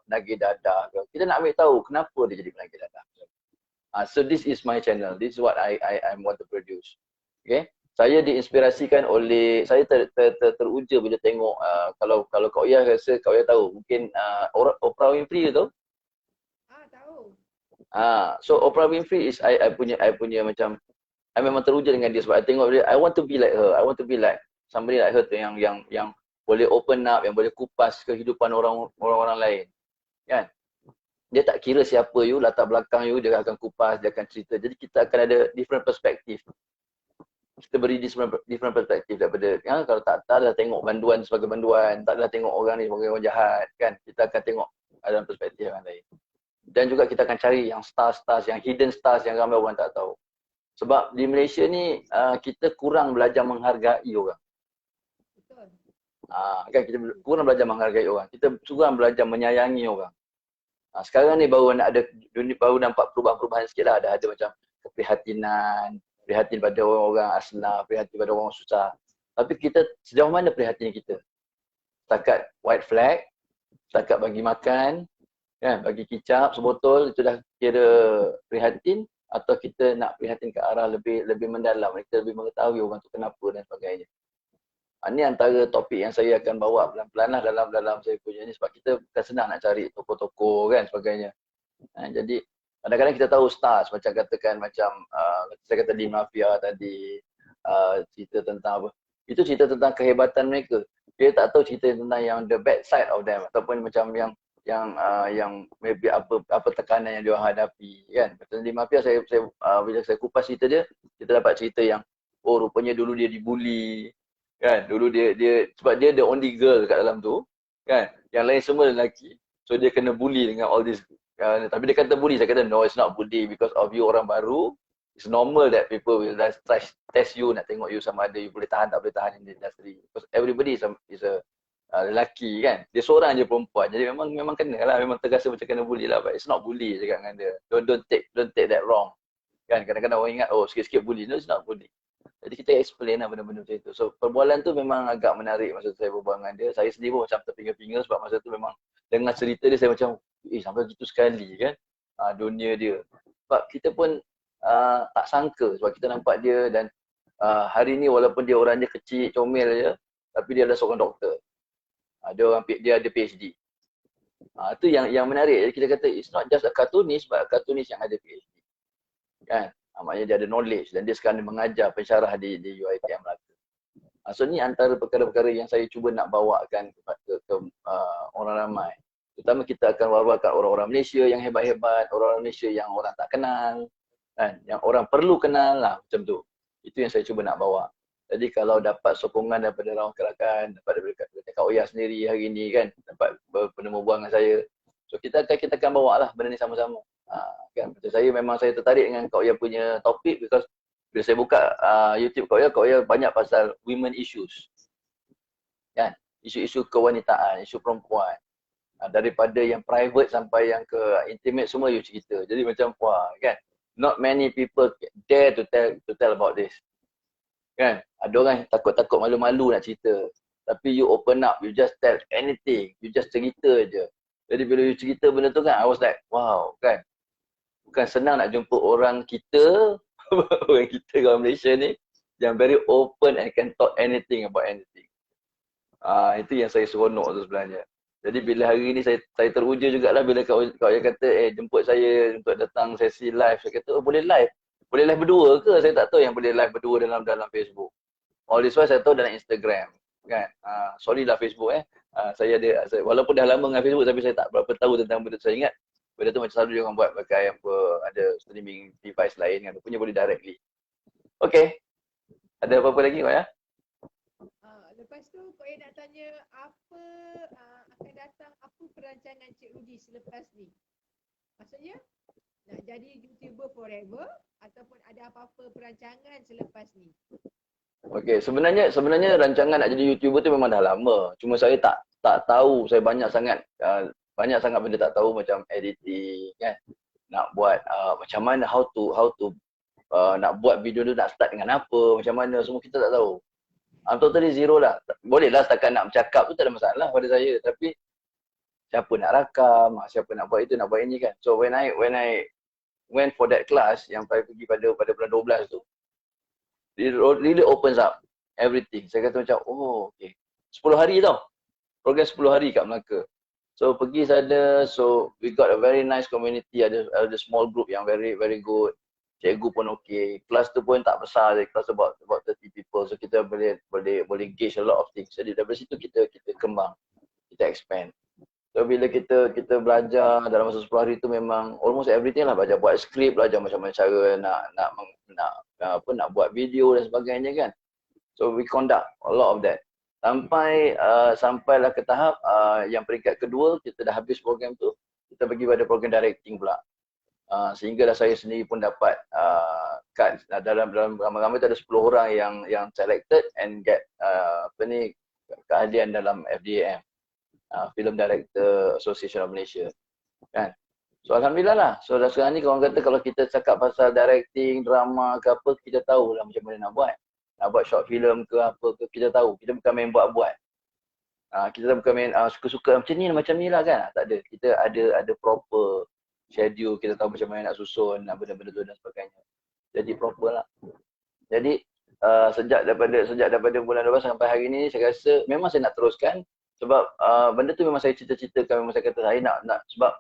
penagih dadah. Kita nak ambil tahu kenapa dia jadi penagih dadah. So this is my channel. This is what I want to produce. Okay? Saya diinspirasikan oleh, saya teruja bila tengok, kalau Kak Oya rasa, Kak Oya tahu, mungkin Oprah Winfrey tu. Tahu. So Oprah Winfrey is I punya macam, I memang teruja dengan dia sebab I tengok dia, I want to be like her. I want to be like somebody like her tu yang boleh open up, yang boleh kupas kehidupan orang-orang lain. Kan? Dia tak kira siapa you, latar belakang you, dia akan kupas, dia akan cerita. Jadi kita akan ada different perspektif. Kita beri different perspektif daripada kalau tak dah tengok banduan sebagai banduan, tak dah tengok orang ni sebagai orang jahat kan. Kita akan tengok dalam perspektif yang lain. Dan juga kita akan cari yang stars, yang hidden stars yang ramai orang tak tahu. Sebab di Malaysia ni kita kurang belajar menghargai orang. Betul. Kan kita kurang belajar menghargai orang. Kita kurang belajar menyayangi orang. Sekarang ni baru nampak perubahan-perubahan sikit lah. Ada macam keprihatinan, prihatin pada orang-orang asnaf, prihatin pada orang susah. Tapi kita sejauh mana prihatin kita? Setakat white flag, setakat bagi makan, kan, bagi kicap sebotol, itu dah kira prihatin, atau kita nak prihatin ke arah lebih mendalam, kita lebih mengetahui orang tu kenapa dan sebagainya. Ini antara topik yang saya akan bawa pelan-pelan lah dalam saya punya ni, sebab kita bukan senang nak cari tokoh-tokoh kan sebagainya. Jadi kadang-kadang kita tahu stars, macam katakan saya kata di Mafia tadi, cerita tentang apa, itu cerita tentang kehebatan mereka. Dia tak tahu cerita tentang yang the bad side of them, ataupun macam yang maybe apa tekanan yang dia hadapi kan. Macam di Mafia, bila saya kupas cerita dia, kita dapat cerita yang rupanya dulu dia dibuli kan. Dulu dia sebab dia the only girl kat dalam tu kan, yang lain semua lelaki, so dia kena bully dengan all this. Tapi dia kata bully, saya kata no, it's not bully, because of you orang baru. It's normal that people will test you, nak tengok you sama ada you boleh tahan tak boleh tahan in the industry, because everybody is a lelaki kan, dia seorang je perempuan, jadi memang kena lah, memang terasa macam kena bully lah, but it's not bully cakap dengan dia. Don't take that wrong kan. Kadang-kadang orang ingat sikit-sikit bully. No, it's not bully. Jadi kita explain lah benda-benda macam itu. So perbualan tu memang agak menarik masa saya berbual dengan dia. Saya sendiri pun macam terpinga-pinga sebab masa tu memang dengar cerita dia, saya macam sampai gitu sekali kan dunia dia. Sebab kita pun tak sangka, sebab kita nampak dia dan hari ni walaupun dia orangnya kecil, comel je, tapi dia adalah seorang doktor. Dia ada PhD. Itu yang menarik. Jadi kita kata it's not just a cartoonist, but a cartoonist yang ada PhD. Kan? Maknanya dia ada knowledge dan dia sekarang mengajar pensyarah di UiTM Melaka. So ni antara perkara-perkara yang saya cuba nak bawakan ke orang ramai. Terutama kita akan wawarkan orang-orang Malaysia yang hebat-hebat, orang-orang Malaysia yang orang tak kenal, kan? Yang orang perlu kenal lah, macam tu. Itu yang saya cuba nak bawa. Jadi kalau dapat sokongan daripada rakan gerakan, dapat daripada Kak Oya sendiri hari ni kan, dapat bertemu buang dengan saya. So kita akan bawa lah benda ni sama-sama. Kan? Macam saya memang saya tertarik dengan Kak Oya punya topik because bila saya buka YouTube Kak Oya banyak pasal women issues. Kan? Isu-isu kewanitaan, isu perempuan. Daripada yang private sampai yang ke intimate semua you cerita. Jadi macam wah kan. Not many people dare to tell about this. Kan? Ada orang takut-takut malu-malu nak cerita. Tapi you open up, you just tell anything. You just cerita je. Jadi bila you cerita benda tu kan, I was like, wow kan. Bukan senang nak jumpa orang kita, orang kita orang Malaysia ni yang very open and can talk anything about anything. Itu yang saya seronok tu sebenarnya. Jadi bila hari ni saya teruja jugalah bila Kak Oya kata jemput saya untuk datang sesi live. Saya kata boleh live. Boleh live berdua ke? Saya tak tahu yang boleh live berdua dalam Facebook. All this while saya tahu dalam Instagram. Kan? Sorry lah Facebook saya walaupun dah lama dengan Facebook tapi saya tak berapa tahu tentang benda tu. Saya ingat benda tu macam selalu dia orang buat pakai ada streaming device lain kan. Punya boleh directly. Okay. Ada apa-apa lagi Kak Oya? Lepas tu Kak Oya nak tanya apa akan datang, apa perancangan Cik Rudy selepas ni? Maksudnya nak jadi YouTuber forever ataupun ada apa-apa perancangan selepas ni? Okey, sebenarnya rancangan nak jadi YouTuber tu memang dah lama. Cuma saya tak tahu, saya banyak sangat benda tak tahu macam editing kan. Nak buat macam mana how to nak buat video tu nak start dengan apa, macam mana semua kita tak tahu. I'm totally zero lah. Boleh lah setakat nak bercakap tu tak ada masalah pada saya. Tapi siapa nak rakam, siapa nak buat itu, nak buat ini kan. So when I went for that class yang saya pergi pada bulan 12 tu, it really opens up everything. Saya kata macam, oh okay. 10 hari tau. Program 10 hari kat Melaka. So pergi sana, so we got a very nice community, ada small group yang very very good. Cikgu pun okey. Kelas tu pun tak besar, kelas about 30 people. So kita boleh gauge a lot of things. Jadi dari situ kita kembang, kita expand. So bila kita belajar dalam masa 10 hari tu memang almost everything lah, belajar buat skrip, belajar macam-macam cara nak buat video dan sebagainya kan. So we conduct a lot of that. Sampailah ke tahap yang peringkat kedua kita dah habis program tu, kita pergi pada program directing pula. Sehingga saya sendiri pun dapat kat dalam ramai-ramai tu ada 10 orang yang selected and get keahlian dalam FDAM, Film Director Association of Malaysia kan. So alhamdulillah lah. So sekarang ni orang kata kalau kita cakap pasal directing, drama ke apa, kita tahu lah macam mana nak buat. Nak buat short film ke apa ke, kita tahu. Kita bukan main buat-buat. Kita bukan main suka-suka macam ni lah kan. Tak ada. Kita ada proper schedule, kita tahu macam mana nak susun benda-benda tu dan sebagainya. Jadi proper lah. Jadi sejak daripada bulan 12 sampai hari ni saya rasa memang saya nak teruskan sebab benda tu memang saya cita-citakan, memang saya kata saya nak sebab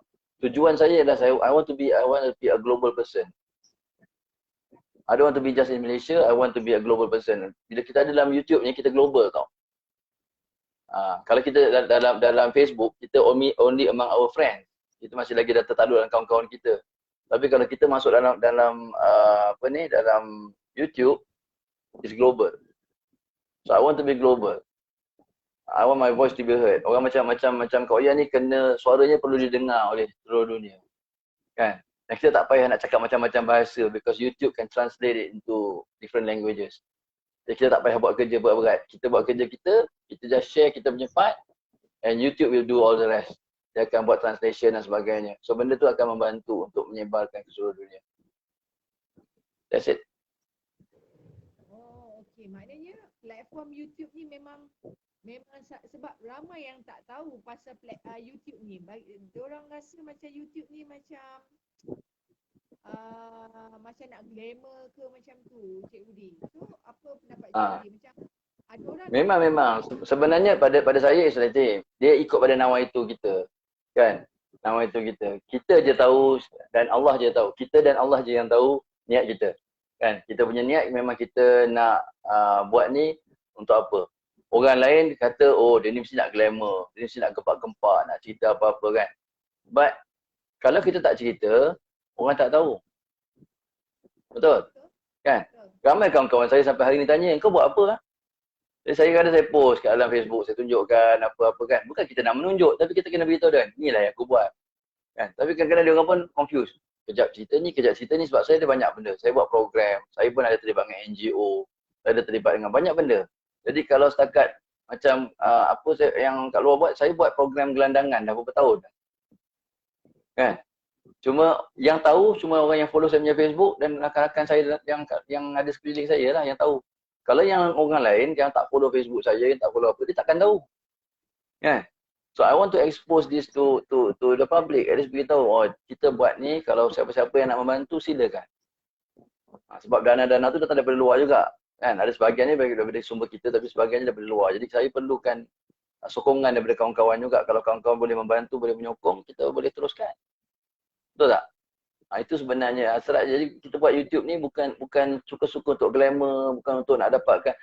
tujuan saya adalah I want to be a global person. I don't want to be just in Malaysia, I want to be a global person. Bila kita ada dalam YouTube ni kita global tau. Kalau kita dalam Facebook kita only among our friends. Kita masih lagi dah tertakluk dengan kawan-kawan kita. Tapi kalau kita masuk dalam dalam YouTube, it's global. So I want to be global. I want my voice to be heard. Orang macam Kak Oya ni kena suaranya perlu didengar oleh seluruh dunia. Kan? Dan kita tak payah nak cakap macam-macam bahasa because YouTube can translate it into different languages. Jadi kita tak payah buat kerja berat. Kita buat kerja kita just share kita punya part and YouTube will do all the rest. Dia akan buat translation dan sebagainya. So benda tu akan membantu untuk menyebarkan ke seluruh dunia. That's it. Oh, okey. Maknanya platform YouTube ni memang sebab ramai yang tak tahu pasal YouTube ni. Diorang rasa macam YouTube ni macam nak glamour ke macam tu, Cik Rudy. So apa pendapat Cik Rudy? Macam ada orang memang. Sebenarnya pada saya Islam dia ikut pada nawaitu kita. Kan? Nawaitu kita. Kita je tahu dan Allah je tahu. Kita dan Allah je yang tahu niat kita. Kan? Kita punya niat memang kita nak buat ni untuk apa. Orang lain kata, oh dia ni mesti nak glamour, dia mesti nak gempak-gempak, nak cerita apa-apa kan. But kalau kita tak cerita, orang tak tahu. Betul? Kan? Ramai kawan-kawan saya sampai hari ni tanya, kau buat apa lah? Jadi saya kadang saya post kat dalam Facebook, saya tunjukkan apa-apa kan. Bukan kita nak menunjuk, tapi kita kena beritahu kan, inilah yang aku buat. Kan? Tapi kadang-kadang dia orang pun confused. Kejap cerita ni sebab saya ada banyak benda. Saya buat program, saya pun ada terlibat dengan NGO, saya ada terlibat dengan banyak benda. Jadi kalau setakat macam apa saya, yang kat luar buat, saya buat program gelandangan dah beberapa tahun. Kan? Cuma yang tahu cuma orang yang follow saya punya Facebook dan rakan-rakan saya yang ada sekeliling saya lah yang tahu. Kalau yang orang lain yang tak follow Facebook saya, yang tak follow apa, dia takkan tahu. Kan? So I want to expose this to the public. At least beritahu, oh kita buat ni, kalau siapa-siapa yang nak membantu silakan. Sebab dana-dana tu datang daripada luar juga. Kan? Ada sebahagiannya daripada sumber kita, tapi sebahagiannya daripada luar. Jadi saya perlukan sokongan daripada kawan-kawan juga. Kalau kawan-kawan boleh membantu, boleh menyokong, kita boleh teruskan. Betul tak? Itu sebenarnya hasrat. Jadi kita buat YouTube ni bukan suka-suka untuk glamour, bukan untuk nak dapatkan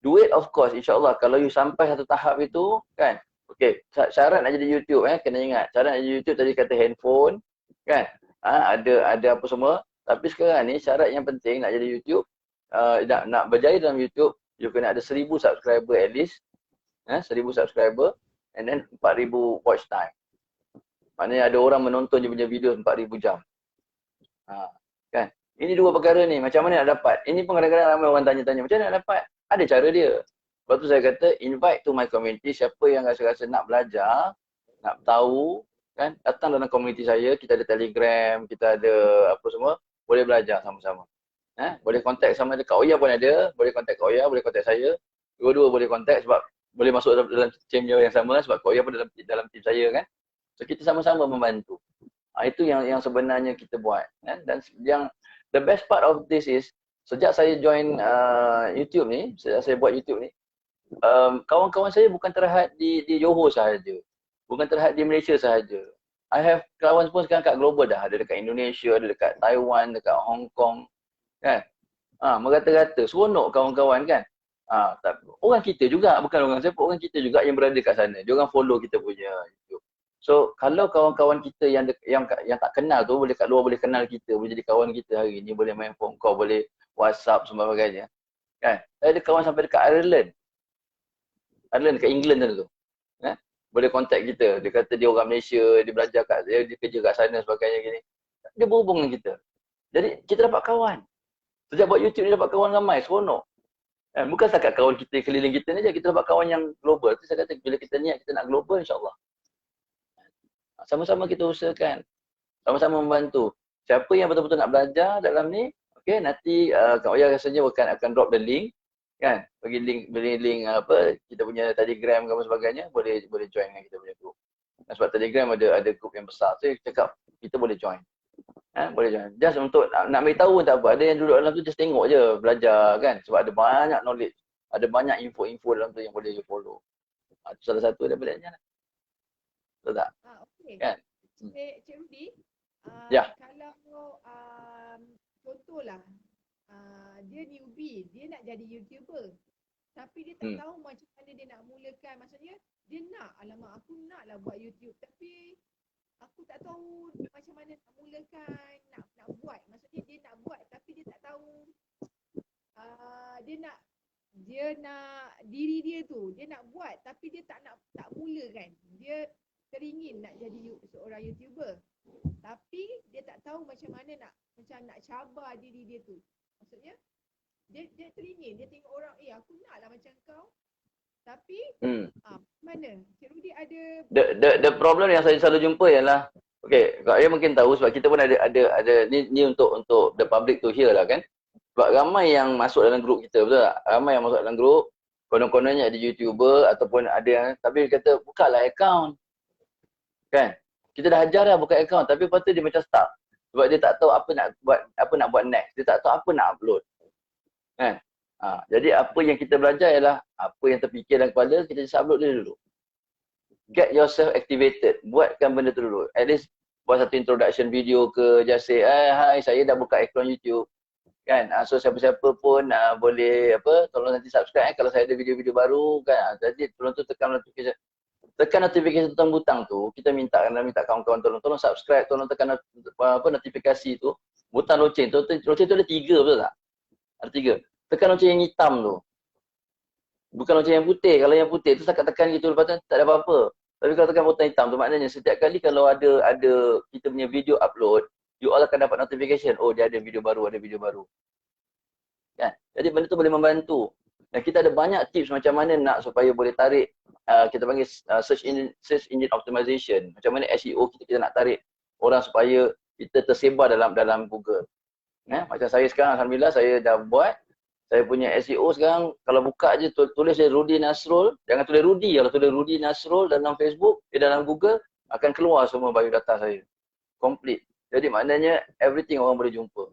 duit. Of course, insyaAllah kalau you sampai satu tahap itu kan. Okay, syarat nak jadi YouTube kena ingat. Syarat nak jadi YouTube tadi kata handphone kan. Ada apa semua. Tapi sekarang ni syarat yang penting nak jadi YouTube, nak berjaya dalam YouTube, you kena ada 1000 subscriber at least. 1000 subscriber and then 4000 watch time. Maknanya ada orang menonton dia punya video 4000 jam. Kan? Ini dua perkara ni. Macam mana nak dapat? Ini pun kadang-kadang ramai orang tanya-tanya. Macam mana nak dapat? Ada cara dia. Lepas tu saya kata, invite to my community. Siapa yang rasa-rasa nak belajar, nak tahu, kan? Datang dalam community saya. Kita ada Telegram, kita ada apa semua. Boleh belajar sama-sama. Boleh kontak sama ada Kak Oya pun ada. Boleh kontak Kak Oya, boleh kontak saya. Dua-dua boleh kontak sebab boleh masuk dalam team yang sama sebab Kak Oya pun dalam team saya kan. So kita sama-sama membantu. Itu yang sebenarnya kita buat. Dan yang the best part of this is sejak saya join YouTube ni, sejak saya buat YouTube ni, kawan-kawan saya bukan terhad di Johor sahaja. Bukan terhad di Malaysia sahaja. I have kawan pun sekarang kat global dah. Ada dekat Indonesia, ada dekat Taiwan, dekat Hong Kong. Kan? Merata-rata. Seronok kawan-kawan kan? Orang kita juga, bukan orang siapa, orang kita juga yang berada kat sana. Dia orang follow kita punya YouTube. So kalau kawan-kawan kita yang tak kenal tu boleh kat luar boleh kenal kita, boleh jadi kawan kita hari ni, boleh main phone call, boleh WhatsApp sebagainya. Kan? Saya ada kawan sampai dekat Ireland. Dekat England tu. Boleh contact kita. Dia kata dia orang Malaysia, dia belajar dia kerja kat sana sebagainya gini. Dia berhubung dengan kita. Jadi kita dapat kawan. Sejak buat YouTube ni dapat kawan ramai, seronok. Bukan setakat kawan kita keliling kita ni je, kita dapat kawan yang global. Itu saya kata bila kita niat kita nak global, insya-Allah. Sama-sama kita usahakan. Sama-sama membantu. Siapa yang betul-betul nak belajar dalam ni, okey, nanti Kak Oya rasanya akan drop the link. Kan? Bagi link apa, kita punya Telegram dan sebagainya, boleh join dengan kita punya group. Sebab Telegram ada group yang besar. So cakap kita boleh join. Boleh join. Just untuk nak beritahu pun tak apa. Ada yang duduk dalam tu just tengok je, belajar kan. Sebab ada banyak knowledge. Ada banyak info-info dalam tu yang boleh you follow. Itu salah satu daripadanya lah. Betul tak? Okey. Kan? Cik Rudy, Ya. kalau contohlah dia newbie, dia nak jadi YouTuber. Tapi dia tak tahu macam mana dia nak mulakan. Maksudnya dia nak, alamak aku naklah buat YouTube tapi aku tak tahu macam mana nak mulakan, nak buat. Maksudnya dia nak buat tapi dia tak tahu dia nak diri dia tu, dia nak buat tapi dia tak mulakan. Dia teringin nak jadi seorang YouTuber. Tapi dia tak tahu macam mana nak cabar diri dia tu. Maksudnya dia teringin, dia tengok orang, aku naklah macam kau. Tapi mana? Cik Rudy ada The problem yang saya selalu jumpa ialah okey, Kak Aya mungkin tahu sebab kita pun ada ni untuk the public to hear lah kan. Sebab ramai yang masuk dalam grup kita, betul tak? Ramai yang masuk dalam grup, konon-kononnya ada YouTuber ataupun ada yang tapi dia kata bukalah akaun. Kan? Kita dah ajar dah buka akaun tapi lepas tu dia macam stuck. Sebab dia tak tahu apa nak buat next. Dia tak tahu apa nak upload. Kan? Jadi apa yang kita belajar ialah apa yang terfikir dalam kepala kita just upload dia dulu. Get yourself activated. Buatkan benda tu dulu. At least buat satu introduction video ke, just say, hi saya dah buka akaun YouTube. Kan? So siapa-siapa pun boleh apa, tolong nanti subscribe kalau saya ada video-video baru kan. Jadi tolong tu tekan notification. Tekan notification butang tu, kita minta kawan-kawan tolong subscribe, tolong tekan apa notifikasi tu. Butang loceng tu, loceng tu ada 3 betul tak? Ada 3. Tekan loceng yang hitam tu. Bukan loceng yang putih. Kalau yang putih tu setakat tekan gitu lepas tu tak ada apa-apa. Tapi kalau tekan butang hitam tu maknanya setiap kali kalau ada kita punya video upload, you all akan dapat notification. Oh dia ada video baru, ada video baru. Kan? Jadi benda tu boleh membantu. Dan kita ada banyak tips macam mana nak supaya boleh tarik kita panggil search engine optimization. Macam mana SEO kita nak tarik orang supaya kita tersebar dalam Google. Macam saya sekarang alhamdulillah saya dah buat. Saya punya SEO sekarang kalau buka je tulis je Rudy Nasrul, jangan tulis Rudy, kalau tulis Rudy Nasrul dalam Facebook, dalam Google akan keluar semua biodata saya. Complete. Jadi maknanya everything orang boleh jumpa.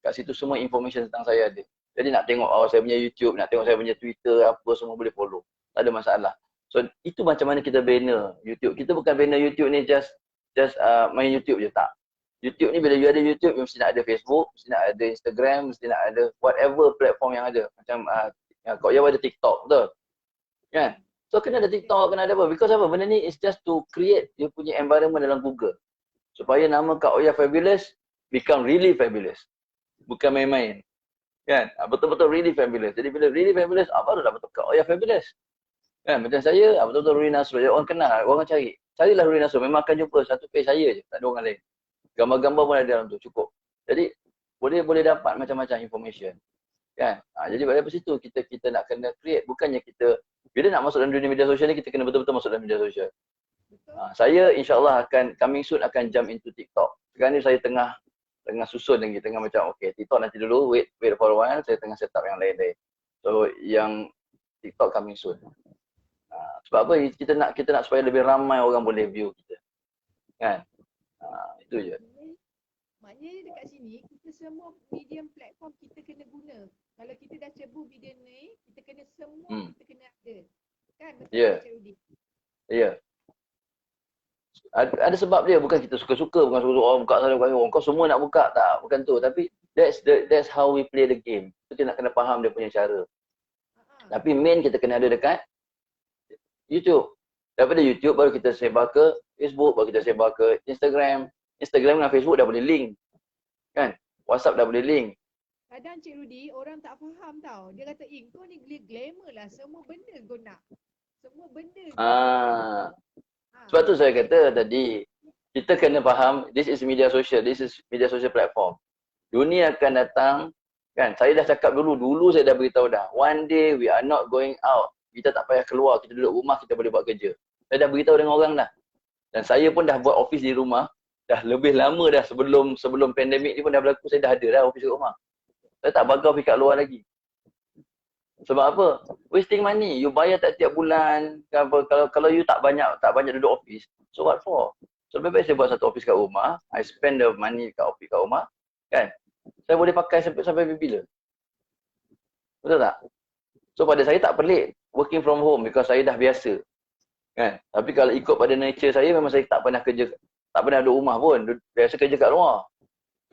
Kat situ semua information tentang saya ada. Jadi nak tengok saya punya YouTube, nak tengok saya punya Twitter, apa semua boleh follow. Tak ada masalah. So itu macam mana kita banner YouTube. Kita bukan banner YouTube ni just main YouTube je, tak. YouTube ni bila you ada YouTube, you mesti nak ada Facebook, mesti nak ada Instagram, mesti nak ada whatever platform yang ada. Macam Kak Oya ada TikTok, betul? Kan? So kena ada TikTok, kena ada apa? Because apa? Benda ni is just to create you punya environment dalam Google. Supaya nama Kak Oya Fabulous become really fabulous. Bukan main-main. Kan? Betul-betul really fabulous. Jadi bila really fabulous, baru dah betul Kak Oya Fabulous. Kan? Macam saya, betul-betul Rudy Nasrul. Orang kenal, orang cari. Carilah Rudy Nasrul, memang akan jumpa satu page saya je, tak ada orang lain. Gambar-gambar pun ada dalam tu, cukup. Jadi boleh dapat macam-macam information. Kan? Jadi pada situ kita nak kena create, bukannya kita bila nak masuk dalam dunia media sosial ni kita kena betul-betul masuk dalam media sosial. Saya insya-Allah akan coming soon akan jump into TikTok. Sekarang ni saya tengah susun lagi, tengah macam okay, TikTok nanti dulu, wait for a while, saya tengah set up yang lain-lain. So yang TikTok coming soon. Sebab apa? Kita nak supaya lebih ramai orang boleh view kita. Kan? Itu je. Maknanya dekat sini kita semua medium platform kita kena guna. Kalau kita dah cebu video ni, kita kena semua kita kena ada. Kan? Betul tak, Cik Rudy? Ya. Ada sebab dia, bukan kita suka-suka, bukan suka orang buka sana, bukan kau semua nak buka, tak, bukan tu. Tapi that's how we play the game. Kita nak kena faham dia punya cara. Tapi main kita kena ada dekat YouTube. Daripada YouTube baru kita sebar ke Facebook, baru kita sebar ke Instagram. Instagram dengan Facebook dah boleh link. Kan? WhatsApp dah boleh link. Kadang Cik Rudy, orang tak faham tau. Dia kata, kau ni glamour lah. Semua benda kau nak. Semua benda kau nak. Sebab tu saya kata tadi, kita kena faham, this is media social platform. Dunia akan datang, kan? Saya dah cakap dulu saya dah beritahu dah. One day we are not going out. Kita tak payah keluar, kita duduk rumah, kita boleh buat kerja. Saya dah beritahu dengan orang dah. Dan saya pun dah buat office di rumah, dah lebih lama dah sebelum pandemik ni pun dah berlaku, saya dah ada dah office di rumah. Saya tak bagau pergi kat luar lagi. Sebab apa? Wasting money. You bayar tiap bulan. Kalau you tak banyak duduk office, so what for? So lebih baik saya buat satu office kat rumah, I spend the money kat office kat rumah, kan? Saya boleh pakai sampai bila? Betul tak? So pada saya tak pelik working from home because saya dah biasa. Kan? Tapi kalau ikut pada nature saya, memang saya tak pernah duduk rumah pun. Biasa kerja kat luar.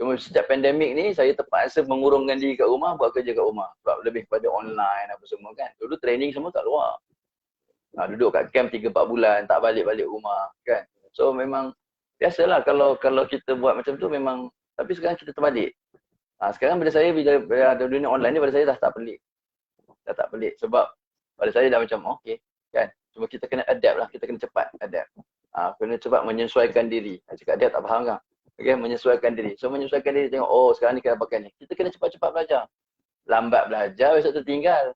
Cuma sejak pandemik ni, saya terpaksa mengurungkan diri kat rumah, buat kerja kat rumah. Sebab lebih kepada online apa semua kan. Dulu training semua kat luar. Duduk kat camp 3-4 bulan, tak balik-balik rumah kan. So memang biasalah kalau kita buat macam tu memang, tapi sekarang kita terbalik. Sekarang bila ada dunia online ni, pada saya dah tak pelik. Dah tak pelik sebab pada saya dah macam okay kan. Cuma kita kena adapt lah, kita kena cepat adapt. Kena cepat menyesuaikan diri. Cakap dia tak faham kan? Okay, menyesuaikan diri. So menyesuaikan diri, tengok sekarang ni kena pakai ni. Kita kena cepat-cepat belajar. Lambat belajar, besok tertinggal.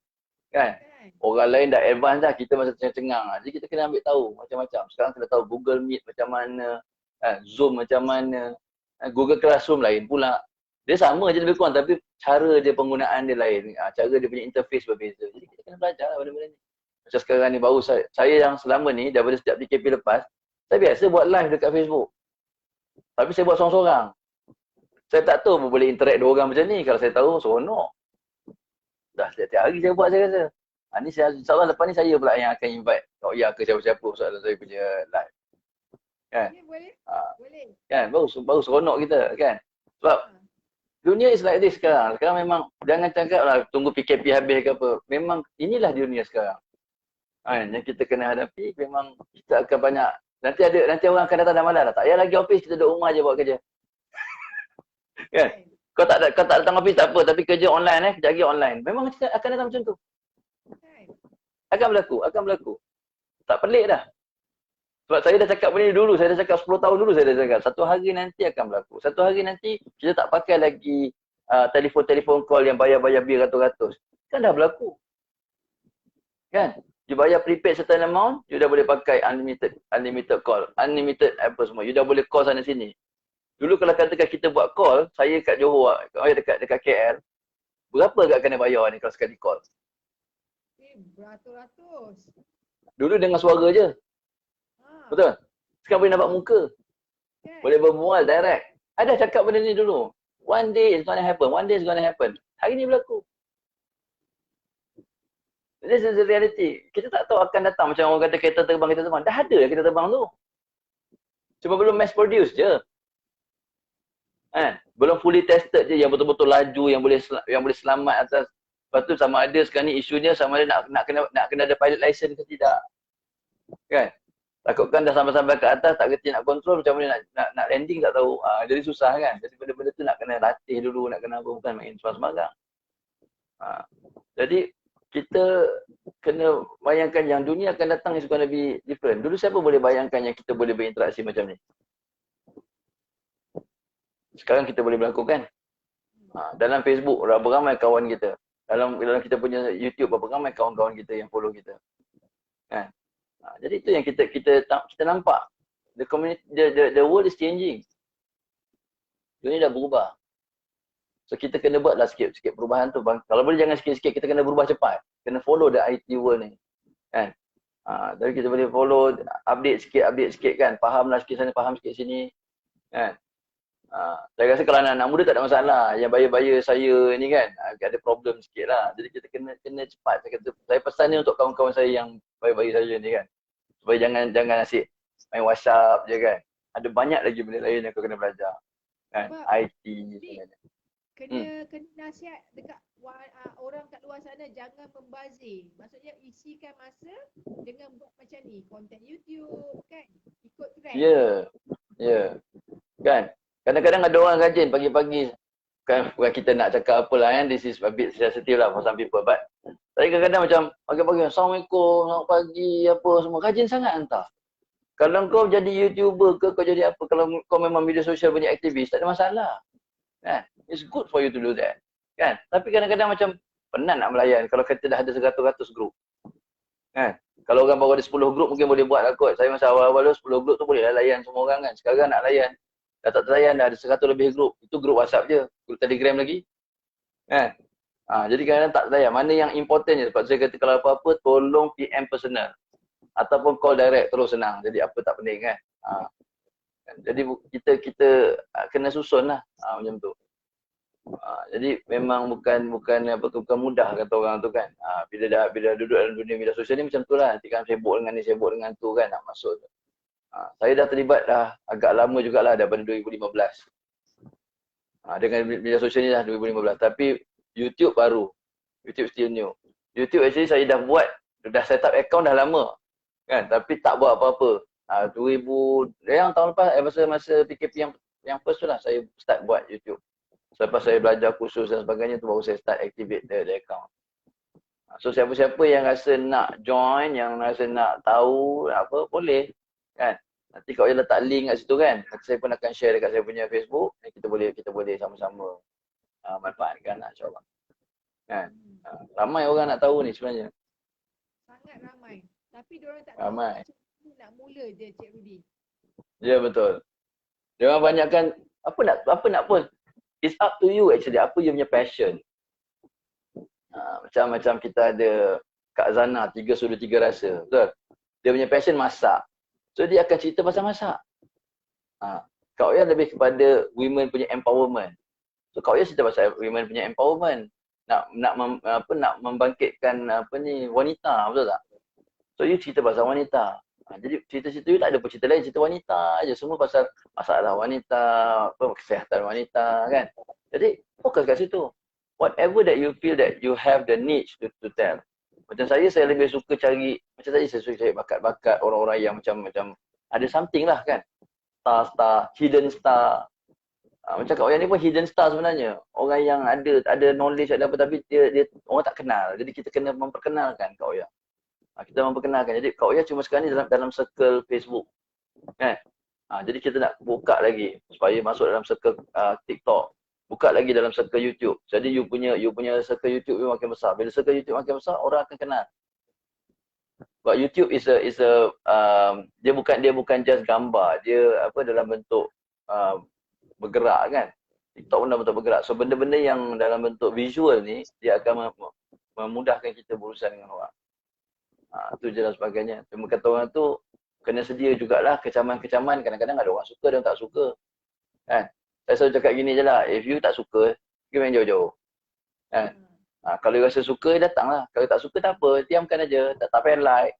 Kan? Orang lain dah advance dah, kita masih cengang-cengang. Jadi kita kena ambil tahu macam-macam. Sekarang kena tahu Google Meet macam mana, Zoom macam mana, Google Classroom lain pula. Dia sama je lebih kurang tapi cara dia penggunaan dia lain. Cara dia punya interface berbeza. Jadi kita kena belajar lah benda-benda ni. Macam sekarang ni baru saya yang selama ni daripada setiap PKP lepas, saya biasa buat live dekat Facebook. Tapi saya buat seorang-seorang. Saya tak tahu boleh interact dua orang macam ni. Kalau saya tahu, seronok. Dah setiap hari saya buat, saya rasa. Ni insyaAllah lepas ni saya pula yang akan invite Kak Oya ke siapa-siapa soalan saya punya live. Kan? Boleh? Boleh. Kan? Baru seronok kita kan? Sebab Dunia is like this sekarang. Sekarang memang jangan cakap lah tunggu PKP habis ke apa. Memang inilah dunia sekarang. Yang kita kena hadapi memang kita akan banyak. Nanti orang akan datang dah malas dah. Tak payah lagi office, kita duduk rumah je buat kerja. Kan? Kau tak datang office tak apa, tapi kerja online kejap lagi online. Memang kita akan datang macam tu. Akan berlaku. Tak pelik dah. Sebab saya dah cakap benda ni dulu, saya dah cakap 10 tahun dulu saya dah cakap. Satu hari nanti akan berlaku. Satu hari nanti kita tak pakai lagi telefon call yang bayar-bayar bil ratus-ratus. Kan dah berlaku. Kan? You bayar prepaid certain amount, you dah boleh pakai unlimited call, unlimited apa semua. You dah boleh call sana sini. Dulu kalau katakan kita buat call, saya kat Johor, dekat KL, berapa agak kena bayar ni kalau sekali call? Beratus-ratus. Dulu dengan suara je. Betul? Sekarang boleh nampak muka. Boleh berbual direct. Ada cakap benda ni dulu. One day it's gonna happen. One day it's gonna happen. Hari ni berlaku. This is the reality. Kita tak tahu akan datang macam orang kata kereta terbang. Dah ada kereta terbang tu. Cuma belum mass produce je. Belum fully tested je yang betul-betul laju, yang boleh selamat atas. Lepas tu sama ada sekarang ni isunya sama ada nak kena ada pilot license ke tidak. Kan? Takutkan dah sampai-sampai ke atas tak kerti nak kontrol, macam mana nak landing tak tahu. Jadi susah kan. Jadi benda-benda tu nak kena latih dulu, nak kena bukan main sembarang. Jadi kita kena bayangkan yang dunia akan datang is gonna be different. Dulu siapa boleh bayangkan yang kita boleh berinteraksi macam ni? Sekarang kita boleh berlakukan. Dalam Facebook berapa ramai kawan kita. Dalam kita punya YouTube berapa ramai kawan-kawan kita yang follow kita. Kan? Jadi itu yang kita nampak. The community, the world is changing. Dunia dah berubah. So kita kena buatlah sikit-sikit perubahan tu bang. Kalau boleh jangan sikit-sikit, kita kena berubah cepat. Kena follow the IT world ni. Kan? Jadi kita boleh follow, update sikit kan. Fahamlah sikit sana, faham sikit sini. Kan? Saya rasa kalau anak-anak muda tak ada masalah. Yang bayar-bayar saya ni kan, ada problem sikit lah. Jadi kita kena cepat. Saya pesan ni untuk kawan-kawan saya yang bayar-bayar saya ni kan. Supaya jangan asyik main WhatsApp je kan. Ada banyak lagi benda lain yang kau kena belajar. Kan? IT sebenarnya. Kena nasihat dekat orang kat luar sana, jangan membazir. Maksudnya isikan masa dengan buat macam ni, konten YouTube kan, ikut trend. Ya. Kan? Kadang-kadang ada orang rajin pagi-pagi, kan, bukan kita nak cakap apalah kan, this is a bit sensitive lah for some people, but tapi kadang-kadang macam pagi-pagi, Assalamualaikum, selamat pagi, apa semua, rajin sangat hantar. Kalau kau jadi YouTuber ke, kau jadi apa, kalau kau memang media sosial punya aktivis, tak ada masalah. Kan? It's good for you to do that. Kan? Tapi kadang-kadang macam penat nak melayan kalau kita dah ada 100 grup. Kan? Kalau orang baru ada 10 grup mungkin boleh buat lah kot. Saya masa awal-awal 10 grup tu boleh lah layan semua orang kan. Sekarang nak layan, dah tak terlayan, dah ada 100 lebih grup. Itu grup WhatsApp je. Grup Telegram lagi. Kan? Jadi kadang-kadang tak terlayan. Mana yang important je. Sebab saya kata kalau apa-apa tolong PM personal. Ataupun call direct terus senang. Jadi apa tak penting kan. Jadi kita kena susun lah macam tu. Jadi memang bukan mudah kata orang tu kan. Bila duduk dalam dunia media sosial ni macam tu lah. Nanti kan sibuk dengan ni, sibuk dengan tu kan nak masuk tu. Saya dah terlibat dah agak lama jugalah daripada 2015. Dengan media sosial ni dah 2015. Tapi YouTube baru. YouTube still new. YouTube actually saya dah buat, dah set up account dah lama. Kan? Tapi tak buat apa-apa. 2000 yang tahun lepas masa PKP yang first tu lah saya start buat YouTube. Selepas saya belajar kursus dan sebagainya tu baru saya start activate the account. So siapa-siapa yang rasa nak join, yang rasa nak tahu apa boleh kan. Nanti kalau letak link kat situ kan. Nanti saya pun akan share dekat saya punya Facebook. Kita boleh sama-sama manfaatkan lah insya-Allah. Kan? Ramai orang nak tahu ni sebenarnya. Sangat ramai. Tapi diorang tak ramai. Tahu nak mula je Cik Rudy. Ya betul. Dia orang banyakkan apa nak pun. It's up to you actually, apa you punya passion. Macam kita ada Kak Zana, 3 sudut 3 rasa. Betul? Dia punya passion masak. So dia akan cerita pasal masak. Kak Oya lebih kepada women punya empowerment. So Kak Oya cerita pasal women punya empowerment. Nak membangkitkan wanita, betul tak? So you cerita pasal wanita. Jadi cerita-cerita you tak ada cerita lain, cerita wanita je. Semua pasal masalah wanita, kesihatan wanita kan. Jadi fokus kat situ. Whatever that you feel that you have the niche to tell. Macam saya lebih suka cari, macam tadi saya suka cari bakat-bakat orang-orang yang macam ada something lah kan. Star, hidden star. Macam Kak Oya ni pun hidden star sebenarnya. Orang yang ada knowledge, ada apa, tapi dia orang tak kenal. Jadi kita kena memperkenalkan Kak Oya. Kita memperkenalkan. Jadi Kak Oya cuma sekarang ni dalam circle Facebook. Kan? Jadi kita nak buka lagi supaya masuk dalam circle TikTok. Buka lagi dalam circle YouTube. Jadi you punya circle YouTube makin besar. Bila circle YouTube makin besar, orang akan kenal. But YouTube is a dia bukan just gambar. Dia dalam bentuk bergerak kan. TikTok pun dalam bentuk bergerak. So benda-benda yang dalam bentuk visual ni dia akan memudahkan kita berurusan dengan orang. Itu je dan sebagainya. Cuma kata orang tu kena sedia jugalah kecaman-kecaman. Kadang-kadang ada orang suka, ada orang tak suka. Kan? Saya selalu cakap gini je lah. If you tak suka, you main jauh-jauh. Kan? Kalau you rasa suka, datanglah. Kalau tak suka, tak apa. Diamkan aja. Tak payah like.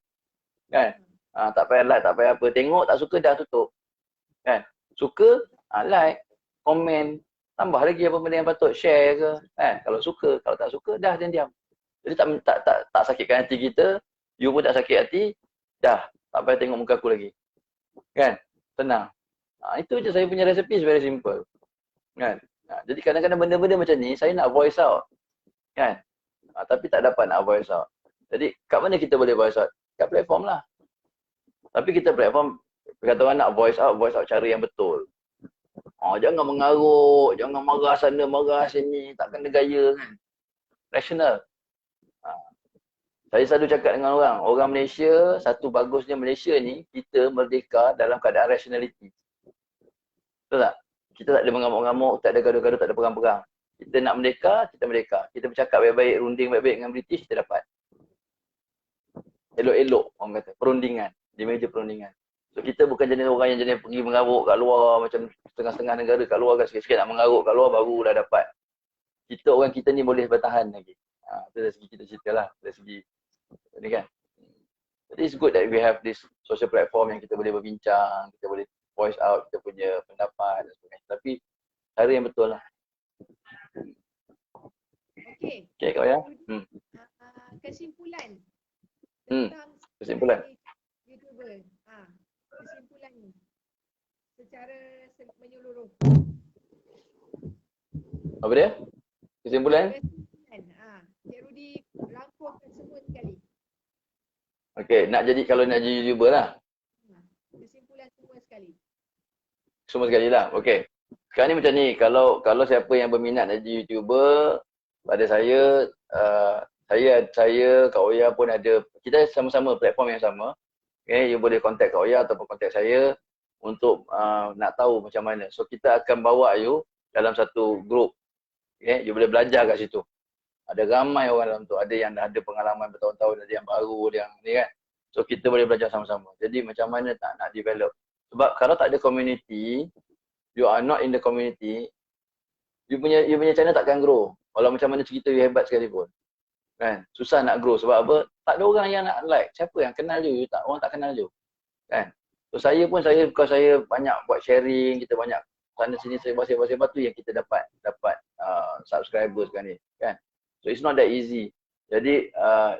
Kan? Tak payah like, tak payah apa. Tengok, tak suka, dah tutup. Kan? Suka, like, komen. Tambah lagi apa benda yang patut. Share ke. Kan? Kalau suka, kalau tak suka, dah diam. Jadi tak sakitkan hati kita. You pun tak sakit hati. Dah. Tak payah tengok muka aku lagi. Kan? Tenang. Itu je saya punya recipe, very simple. Kan? Jadi kadang-kadang benda-benda macam ni, saya nak voice out. Kan? Tapi tak dapat nak voice out. Jadi kat mana kita boleh voice out? Kat platform lah. Tapi kita platform, kata orang nak voice out cara yang betul. Jangan mengarut, jangan marah sana, marah sini, tak kena gaya kan. Rational. Saya selalu cakap dengan orang Malaysia, satu bagusnya Malaysia ni, kita merdeka dalam keadaan rationality. Betul tak? Kita tak ada mengamuk-ngamuk, tak ada gaduh-gaduh, tak ada perang-perang. Kita nak merdeka, kita merdeka. Kita bercakap baik-baik, runding baik-baik dengan British, kita dapat. Elok-elok, orang kata. Perundingan. Di meja perundingan. So kita bukan jenis orang yang jenis pergi mengarut kat luar, macam setengah-setengah negara kat luar kan, sikit-sikit nak mengarut kat luar, baru dah dapat. Orang kita ni boleh bertahan lagi. Itu dari segi kita cerita lah. Dari segi ni kan. Jadi it's good that we have this social platform yang kita boleh berbincang, kita boleh voice out kita punya pendapat dan sebagainya. Tapi cara yang betul lah. Okey. Okey Kak Oya. Kesimpulan. Kesimpulan. YouTuber. Kesimpulan ni. Secara menyeluruh. Apa dia? Kesimpulan? Cik Rudy rangkumkan semua sekali. Okey, kalau nak jadi YouTuber lah. Kesimpulan semua sekali. Semua sekali lah. Okey. Sekarang ni macam ni, kalau siapa yang berminat nak jadi YouTuber, pada saya, Kak Oya pun ada, kita sama-sama platform yang sama. Okay, you boleh contact Kak Oya ataupun contact saya untuk nak tahu macam mana. So kita akan bawa you dalam satu group. Okay, you boleh belajar kat situ. Ada ramai orang dalam tu, ada yang dah ada pengalaman bertahun-tahun, ada yang baru, ada yang ni kan. So kita boleh belajar sama-sama. Jadi macam mana nak develop. Sebab kalau tak ada community, you are not in the community, you punya channel takkan grow. Walau macam mana cerita you hebat sekalipun. Kan? Susah nak grow sebab apa? Tak ada orang yang nak like. Siapa yang kenal you? Orang tak kenal you. Kan? So saya because saya banyak buat sharing, kita banyak sana sini sebar-sebar tu yang kita dapat subscribers kan ni. Kan? So it's not that easy. Jadi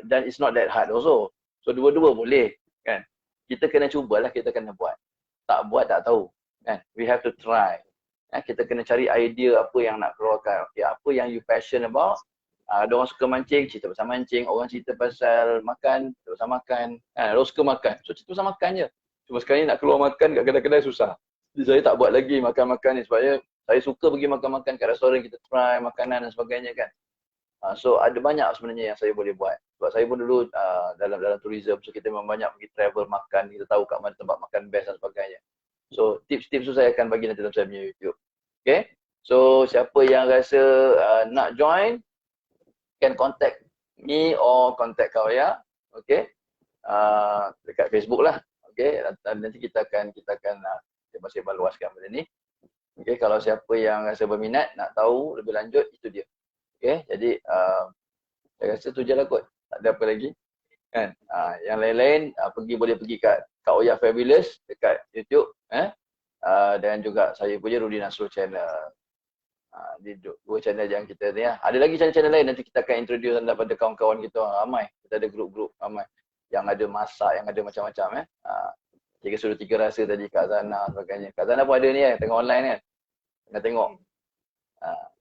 dan it's not that hard also. So dua-dua boleh. Kan? Kita kena cubalah, kita kena buat. Tak buat tak tahu. Kan? We have to try. Kita kena cari idea apa yang nak keluarkan. Okay, apa yang you passion about. Ada orang suka mancing, cerita pasal mancing. Orang cerita pasal makan, cerita pasal makan. Ada orang suka makan, so cerita pasal makan je. Cuma sekarang ni nak keluar makan kat kedai-kedai susah. Jadi saya tak buat lagi makan-makan ni sebab saya suka pergi makan-makan kat restoran, kita try makanan dan sebagainya kan. So ada banyak sebenarnya yang saya boleh buat. Sebab saya pun dulu dalam tourism, so kita memang banyak pergi travel makan, kita tahu kat mana tempat makan best dan sebagainya. So tips-tips tu saya akan bagi nanti dalam saya punya YouTube. Okay. So siapa yang rasa nak join, can contact me or contact Kak Oya. Okay. Dekat Facebook lah. Okay. Nanti kita akan sebar-sebar luaskan benda ni. Okay. Kalau siapa yang rasa berminat nak tahu lebih lanjut, itu dia. Okay, jadi saya rasa tu je lah kot. Tak ada apa lagi. Kan? Yang lain-lain boleh pergi kat Kak Oya Fabulous dekat YouTube. Dan juga saya punya Rudy Nasrul channel. Dua channel yang kita ni lah. Ada lagi channel-channel lain nanti kita akan introduce anda pada kawan-kawan kita ramai. Kita ada grup-grup ramai yang ada masak, yang ada macam-macam Tiga suruh tiga rasa tadi Kak Zana sebagainya. Kak Zana pun ada ni tengah online kan. Tengah tengok.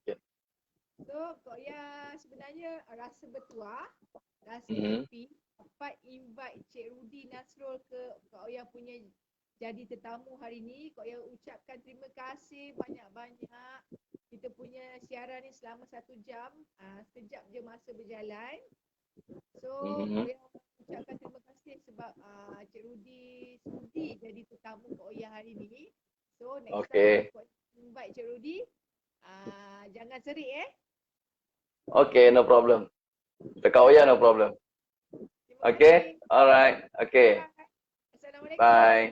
Okay. So, Kak Ya sebenarnya rasa bertuah, rasa Mhm. happy dapat invite Cik Rudy Nasrul ke Kak Ya punya jadi tetamu hari ni. Kak Ya ucapkan terima kasih banyak-banyak. Kita punya siaran ni selama 1 jam. Sekejap je masa berjalan. So, Kak Mhm. Ya ucapkan terima kasih sebab Cik Rudy sudi jadi tetamu Kak Ya hari ni. So, next time Okay. Kak Ya invite Cik Rudy, jangan serik Okay, no problem. Kak Oya, no problem. Terima Okay, kasih. alright. Okay, Bye. Assalamualaikum. bye.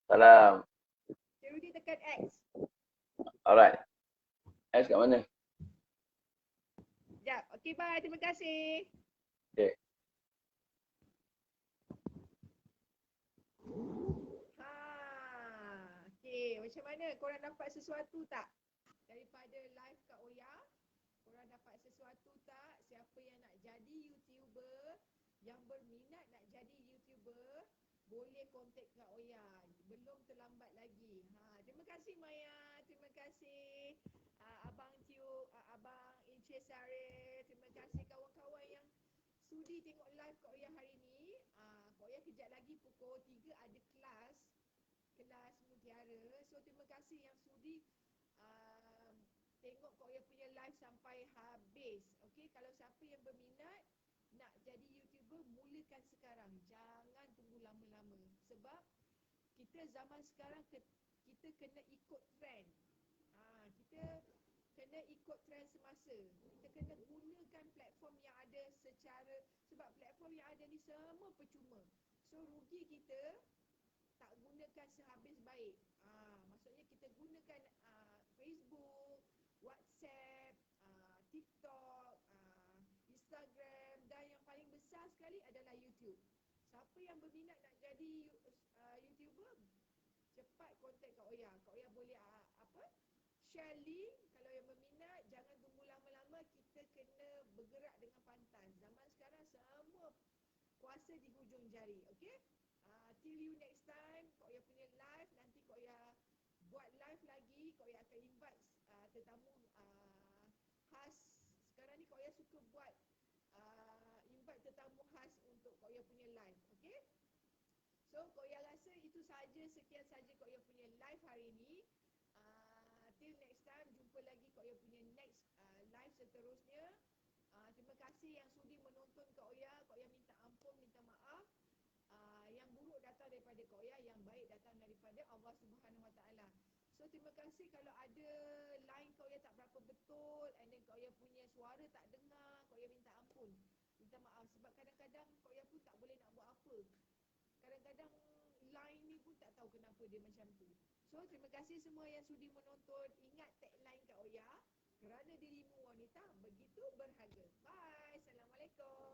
Salam. Cik Rudy tekan X. Alright. S kat mana? Sekejap. Okay, bye. Terima kasih. Okay. Okay. Macam mana? Korang dapat sesuatu tak? Daripada live Kak Oya. Korang dapat sesuatu tak? Siapa yang nak jadi YouTuber, yang berminat nak jadi YouTuber, boleh kontak Kak Oya. Belum terlambat lagi. Terima kasih Maya. Terima kasih Abang Tio, Abang Ince Sare. Terima kasih kawan-kawan yang sudi tengok live Kak Oya hari ni. Kak Oya kejap lagi pukul 3 ada kelas mutiara. So terima kasih yang sudi tengok Kak Oya punya live sampai habis. Okey, kalau siapa yang berminat nak jadi YouTuber, mulakan sekarang. Jangan tunggu lama-lama. Sebab kita zaman sekarang kita kena ikut trend. Kita kena ikut trend semasa. Kita kena gunakan platform yang ada sebab platform yang ada ni semua percuma. So rugi kita tak gunakan sehabis baik. Maksudnya kita gunakan Facebook, WhatsApp, TikTok, Instagram dan yang paling besar sekali adalah YouTube. Siapa yang berminat nak jadi YouTuber, cepat kontak Kak Oya. Kak Oya boleh share link. Kalau yang berminat, jangan tunggu lama-lama. Kita kena bergerak dengan pantas. Zaman sekarang semua kuasa di hujung jari. Okay? Till you next time. Kak Oya punya live. Nanti Kak Oya buat live lagi. Kak Oya akan invite tetamu khas. Sekarang ni Kak Oya suka buat invite tetamu khas untuk Kak Oya punya live. Okay? So, Kak Oya rasa itu saja. Sekian saja Kak Oya punya live hari ni. Till next time, jumpa lagi Kak Oya punya next live seterusnya. Terima kasih yang sudi menonton Kak Oya. Kak Oya minta ampun, minta maaf. Yang buruk datang daripada Kak Oya, yang baik datang daripada Allah Subhanahu Wa Taala. So terima kasih kalau ada line Kak Oya tak berapa betul, and then Kak Oya punya suara tak dengar, Kak Oya minta ampun, minta maaf sebab kadang-kadang Kak Oya pun tak boleh nak buat apa. Kadang-kadang line ni pun tak tahu kenapa dia macam tu. So terima kasih semua yang sudi menonton. Ingat tagline Kak Oya, kerana dirimu wanita begitu berharga. Bye. Assalamualaikum.